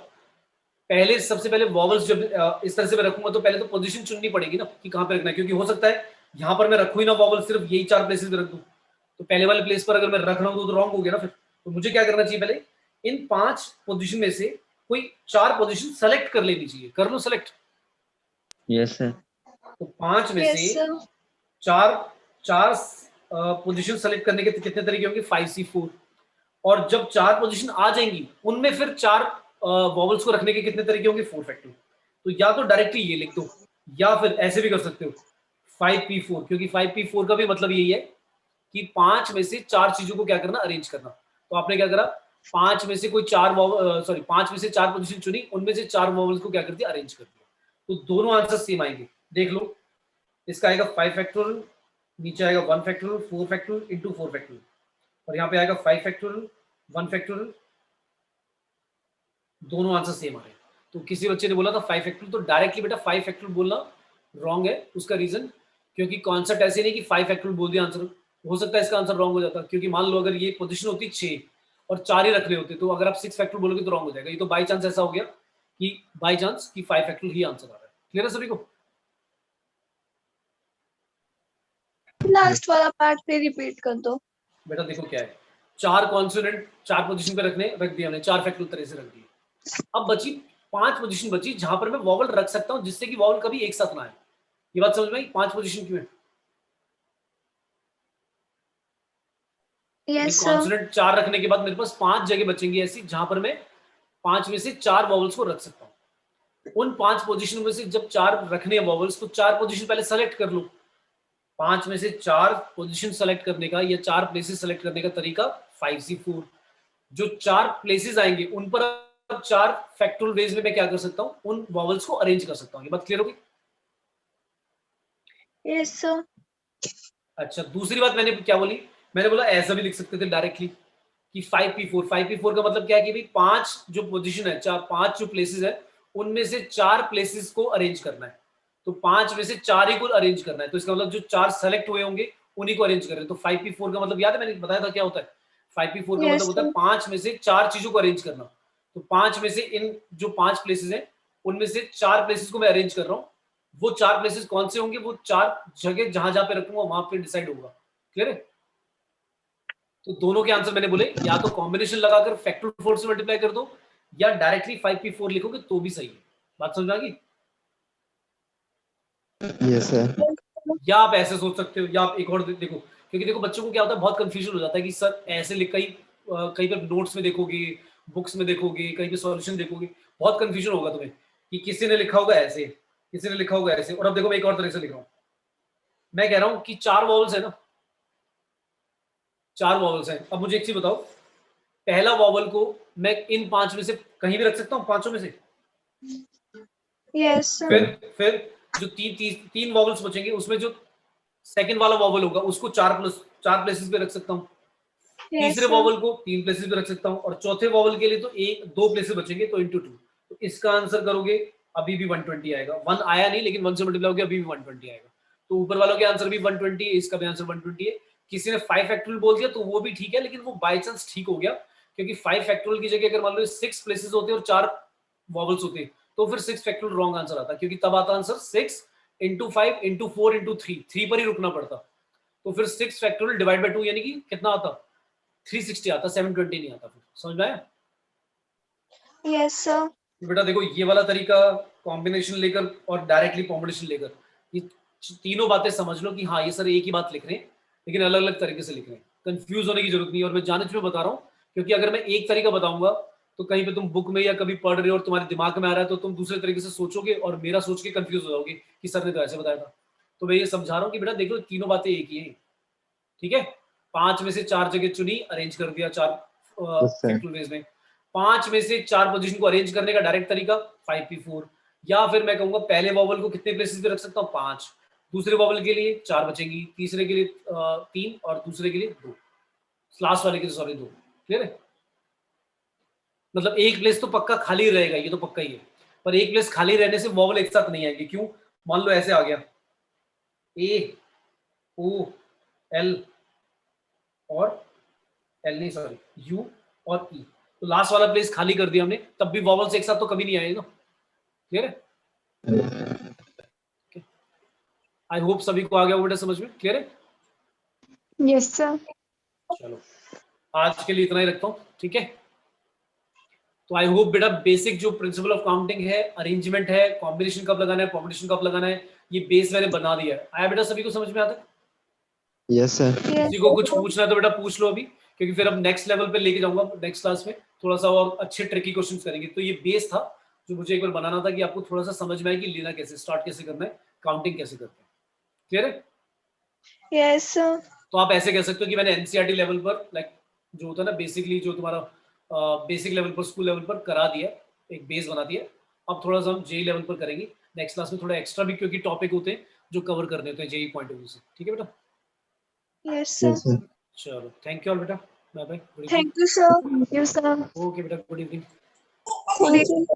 पहले सबसे पहले वॉवल्स जब इस तरह से मैं रखूंगा तो पहले तो पोजीशन चुननी पड़ेगी ना कि कहां पे रखना है, क्योंकि हो सकता है यहां पर मैं रखूं ही ना वॉवल, सिर्फ यही 4 प्लेसेस पे रख दूं। तो पहले वाले प्लेस पर अगर मैं रख रहा हूं तो रॉन्ग हो गया ना फिर। तो मुझे क्या करना चाहिए, पहले इन 5 पोजीशन में से कोई 4 पोजीशन सेलेक्ट कर लेनी चाहिए। कर लो सेलेक्ट। Yes sir. तो 5 में Yes, से sir. 4 पोजीशन सेलेक्ट करने के कितने तरीके होंगे? 5C4। और जब 4 पोजीशन आ जाएंगी उनमें फिर 4 वॉवल्स को रखने के कितने तरीके होंगे? 4 फैक्टोरियल। तो या तो डायरेक्टली ये लिख दो, या फिर ऐसे भी कर सकते हो 5P4, क्योंकि 5P4 का भी मतलब यही है कि 5 में से 4 चीजों को क्या करना? अरेंज करना। तो आपने क्या करा, 5 में से कोई 5 में से 4 पोजीशन चुनी, उनमें से 4 वॉवल्स को क्या कर दिया? अरेंज कर दिया। तो दोनों आंसर सेम आएंगे। देख लो, इसका आएगा 5 फैक्टोरियल, नीचे आएगा 1 फैक्टोरियल, 4 फैक्टोरियल इंटू 4 फैक्टोरियल, और यहाँ पे आएगा 5 फैक्टोरियल, 1 फैक्टोरियल। दोनों आंसर सेम आ रहे हैं। तो किसी बच्चे ने बोला था 5 फैक्टोरियल, तो डायरेक्टली बेटा 5 फैक्टोरियल बोलना रॉन्ग है। उसका रीजन, क्योंकि कॉन्सेप्ट ऐसे नहीं कि 5 फैक्टोरियल बोल दिया आंसर, हो सकता है इसका आंसर रॉन्ग हो जाता। क्योंकि मान लो अगर ये पोजीशन होती 6 और 4 ही रखने होते, तो अगर आप 6 फैक्टोरियल बोलोगे तो रॉन्ग हो जाएगा। ये तो बाई चांस ऐसा हो गया कि बाई चांस कि 5 फैक्टोरियल ही आंसर आ रहा है। क्लियर है सभी को? लास्ट वाला पार्ट फिर रिपीट कर दो। बेटा देखो क्या है, 4 कॉन्सोनेंट 4 पोजीशन पे रख दिया हमने, 4 फैक्टोरियल तरह से रख दिए। अब बची 5 पोजीशन बची जहां पर मैं वॉवल रख सकता हूं जिससे कि वॉवल कभी एक साथ ना आए। ये बात समझ में आई? 5 पोजीशन क्यों है? Yes, sir. कॉन्सोनेंट 4 रखने के बाद मेरे पास 5 जगह बचेंगी ऐसी जहां पर मैं 5 में से 4 वॉवल्स को रख सकता हूं। उन 5 पोजीशन में से जब 4 रखने हैं वॉवल्स, तो 4 पोजीशन पहले सेलेक्ट कर लो। 5 में से 4 पोजीशन सेलेक्ट करने का या 4 प्लेसेस सेलेक्ट करने का तरीका 5C4। जो 4 प्लेसेस आएंगे उन पर अब 4 फैक्टोरियल वेज में मैं क्या कर सकता हूं? उन वॉवल्स को अरेंज कर सकता हूं। ये बात क्लियर होगी? Yes, sir. अच्छा, दूसरी बात मैंने क्या बोली मैंने बोला ऐसा भी लिख सकते थे डायरेक्टली कि 5p4 का मतलब क्या है कि भाई 5 जो पोजीशन है, 5 जो प्लेसेस है उनमें से 4 प्लेसेस को अरेंज करना है, तो 5 में से 4 ही को अरेंज करना है, तो इसका मतलब जो 4 सेलेक्ट हुए होंगे उन्हीं को अरेंज कर रहे हैं। तो 5p4 का मतलब याद है मैंने बताया था क्या होता है? 5p4 का Yes, मतलब होता है 5 में से 4 चीजों को अरेंज करना। तो 5 में से इन जो 5 प्लेसेस हैं उनमें से 4 प्लेसेस को मैं अरेंज कर रहा हूँ। वो 4 प्लेसेस कौन से होंगे? वो 4 जगह जहां जहां पे रखूंगा वहां पे डिसाइड होगा। क्लियर है? तो दोनों के आंसर मैंने बोले, या तो कॉम्बिनेशन लगाकर फैक्टोरियल 4 से मल्टीप्लाई कर दो, या डायरेक्टली 5p4 लिखोगे तो भी सही है। बात समझ आ गई? Yes, sir. या आप ऐसे सोच सकते हो, या आप एक और देखो, क्योंकि देखो बच्चों को क्या होता है, बहुत कंफ्यूजन हो जाता है कि सर ऐसे लिख, कहीं पे नोट्स में देखोगे, बुक्स में देखोगे, कहीं पे सॉल्यूशन देखोगे, बहुत कंफ्यूजन होगा तुम्हें कि किसी ने लिखा होगा ऐसे, किसी ने लिखा होगा ऐसे। और अब देखो मैं एक और तरह से लिख रहा हूँ, मैं कह रहा हूँ कि 4 वॉवल्स है ना, 4 वॉवल्स हैं। अब मुझे एक चीज बताओ, पहला वॉवल को मैं इन 5 में से कहीं भी रख सकता हूँ, 5 में से? yes, sir. फिर जो तीन वॉवल्स बचेंगे उसमें जो सेकंड वाला वॉवल होगा उसको 4 प्लेसेस पे रख सकता हूँ, Yes, तीसरे sir. वॉवल को 3 प्लेसेस पे रख सकता हूँ, और चौथे वॉवल के लिए तो 2 प्लेसेस बचेंगे, तो इंटू 2। तो इसका आंसर करोगे अभी भी 120 आएगा। 1 आया नहीं, लेकिन 1 से मल्टीप्लाई होगा अभी भी 120 आएगा। तो ऊपर वालों के आंसर भी 120 है, इसका भी आंसर 120 है। किसी ने 5 फैक्टोरियल बोल दिया तो वो भी ठीक है, लेकिन वो बाय चांस ठीक हो गया, क्योंकि 5 फैक्टोरियल की जगह अगर मान लो 6 प्लेसेस होते और 4 वॉवल्स होते तो फिर 6 फैक्टोरियल रॉन्ग आंसर आता, क्योंकि तब आता आंसर 6 इंटू 5 इंटू 4 इंटू 3 पर ही रुकना पड़ता। तो फिर 6 फैक्टोरियल डिवाइड बाय 2 यानी कि कितना आता? 360 आता, 720 नहीं आता। फिर समझ में आया? Yes, sir. तो बेटा देखो ये वाला तरीका, कॉम्बिनेशन लेकर और डायरेक्टली कॉम्बिनेशन लेकर, ये तीनों बातें समझ लो कि हाँ ये सर एक ही बात लिख रहे हैं, लेकिन अलग अलग तरीके से लिख रहे हैं। कंफ्यूज होने की जरूरत नहीं है, और मैं जाने में बता रहा हूँ, क्योंकि अगर मैं एक तरीका बताऊंगा तो कहीं पे तुम बुक में या कभी पढ़ रहे हो और तुम्हारे दिमाग में आ रहा है तो तुम दूसरे तरीके से सोचोगे और मेरा सोच के कंफ्यूज हो जाओगे कि सर ने तो ऐसे बताया था। तो मैं ये समझा रहा हूँ कि बेटा देखो तीनों बातें एक ही है, ठीक है? 5 में से 4 जगह चुनी, अरेंज कर दिया 4 Yes, sir. फैक्टोरियल वेज में। 5 में से 4 पोजीशन को अरेंज करने का डायरेक्ट तरीका 5p4, या फिर मैं कहूंगा पहले वॉवल को कितने प्लेसेस पे रख सकता हूँ? 5, दूसरे वॉवल के लिए 4 बचेंगी, तीसरे के लिए 3, और दूसरे के लिए 2, लास्ट वाले के लिए सॉरी 2। क्लियर है? मतलब एक प्लेस तो पक्का खाली रहेगा, ये तो पक्का ही है, पर एक प्लेस खाली रहने से वॉवल एक साथ नहीं आएंगे। क्यों? मान लो ऐसे आ गया ए ओ एल और एल नहीं सॉरी यू और ई, तो लास्ट वाला प्लेस खाली कर दिया हमने, तब भी वॉवल्स एक साथ तो कभी नहीं आएगा। क्लियर है? आई होप सभी को आ गया बेटा समझ में। क्लियर है? Yes, sir. चलो आज के लिए इतना ही रखता हूँ, ठीक है? तो आई होप बेटा बेसिक जो प्रिंसिपल ऑफ काउंटिंग है, अरेंजमेंट है, कॉम्बिनेशन कब लगाना है, कॉम्बिनेशन कब लगाना है, ये बेस मैंने बना दिया है। आया बेटा सभी को समझ में आता है? Yes, sir. Yes, किसी को कुछ पूछना है तो बेटा पूछ लो अभी, क्योंकि फिर अब नेक्स्ट लेवल पे लेके जाऊंगा नेक्स्ट क्लास में, थोड़ा सा और अच्छे ट्रिकी क्वेश्चंस करेंगे। तो ये बेस था जो मुझे एक बार बनाना था कि आपको थोड़ा सा समझ में आए कि लेना कैसे, स्टार्ट कैसे करना है, काउंटिंग कैसे करते हैं। क्लियर है? yes, sir. तो आप ऐसे कह सकते हो कि मैंने एनसीईआरटी लेवल पर, लाइक जो होता है ना बेसिकली जो तुम्हारा बेसिक लेवल पर, स्कूल लेवल पर करा दिया, एक बेस बना दिया। अब थोड़ा सा हम जेई लेवल पर करेंगे नेक्स्ट क्लास में, थोड़ा एक्स्ट्रा भी, क्योंकि टॉपिक होते हैं जो कवर करने होते हैं जेई पॉइंट ऑफ व्यू से। ठीक है बेटा? Yes, sir. Yes, sir. चलो थैंक यू ऑल बेटा, bye bye, good evening. Thank you, sir. Thank you, sir. Okay बेटा, गुड इवनिंग। Good evening.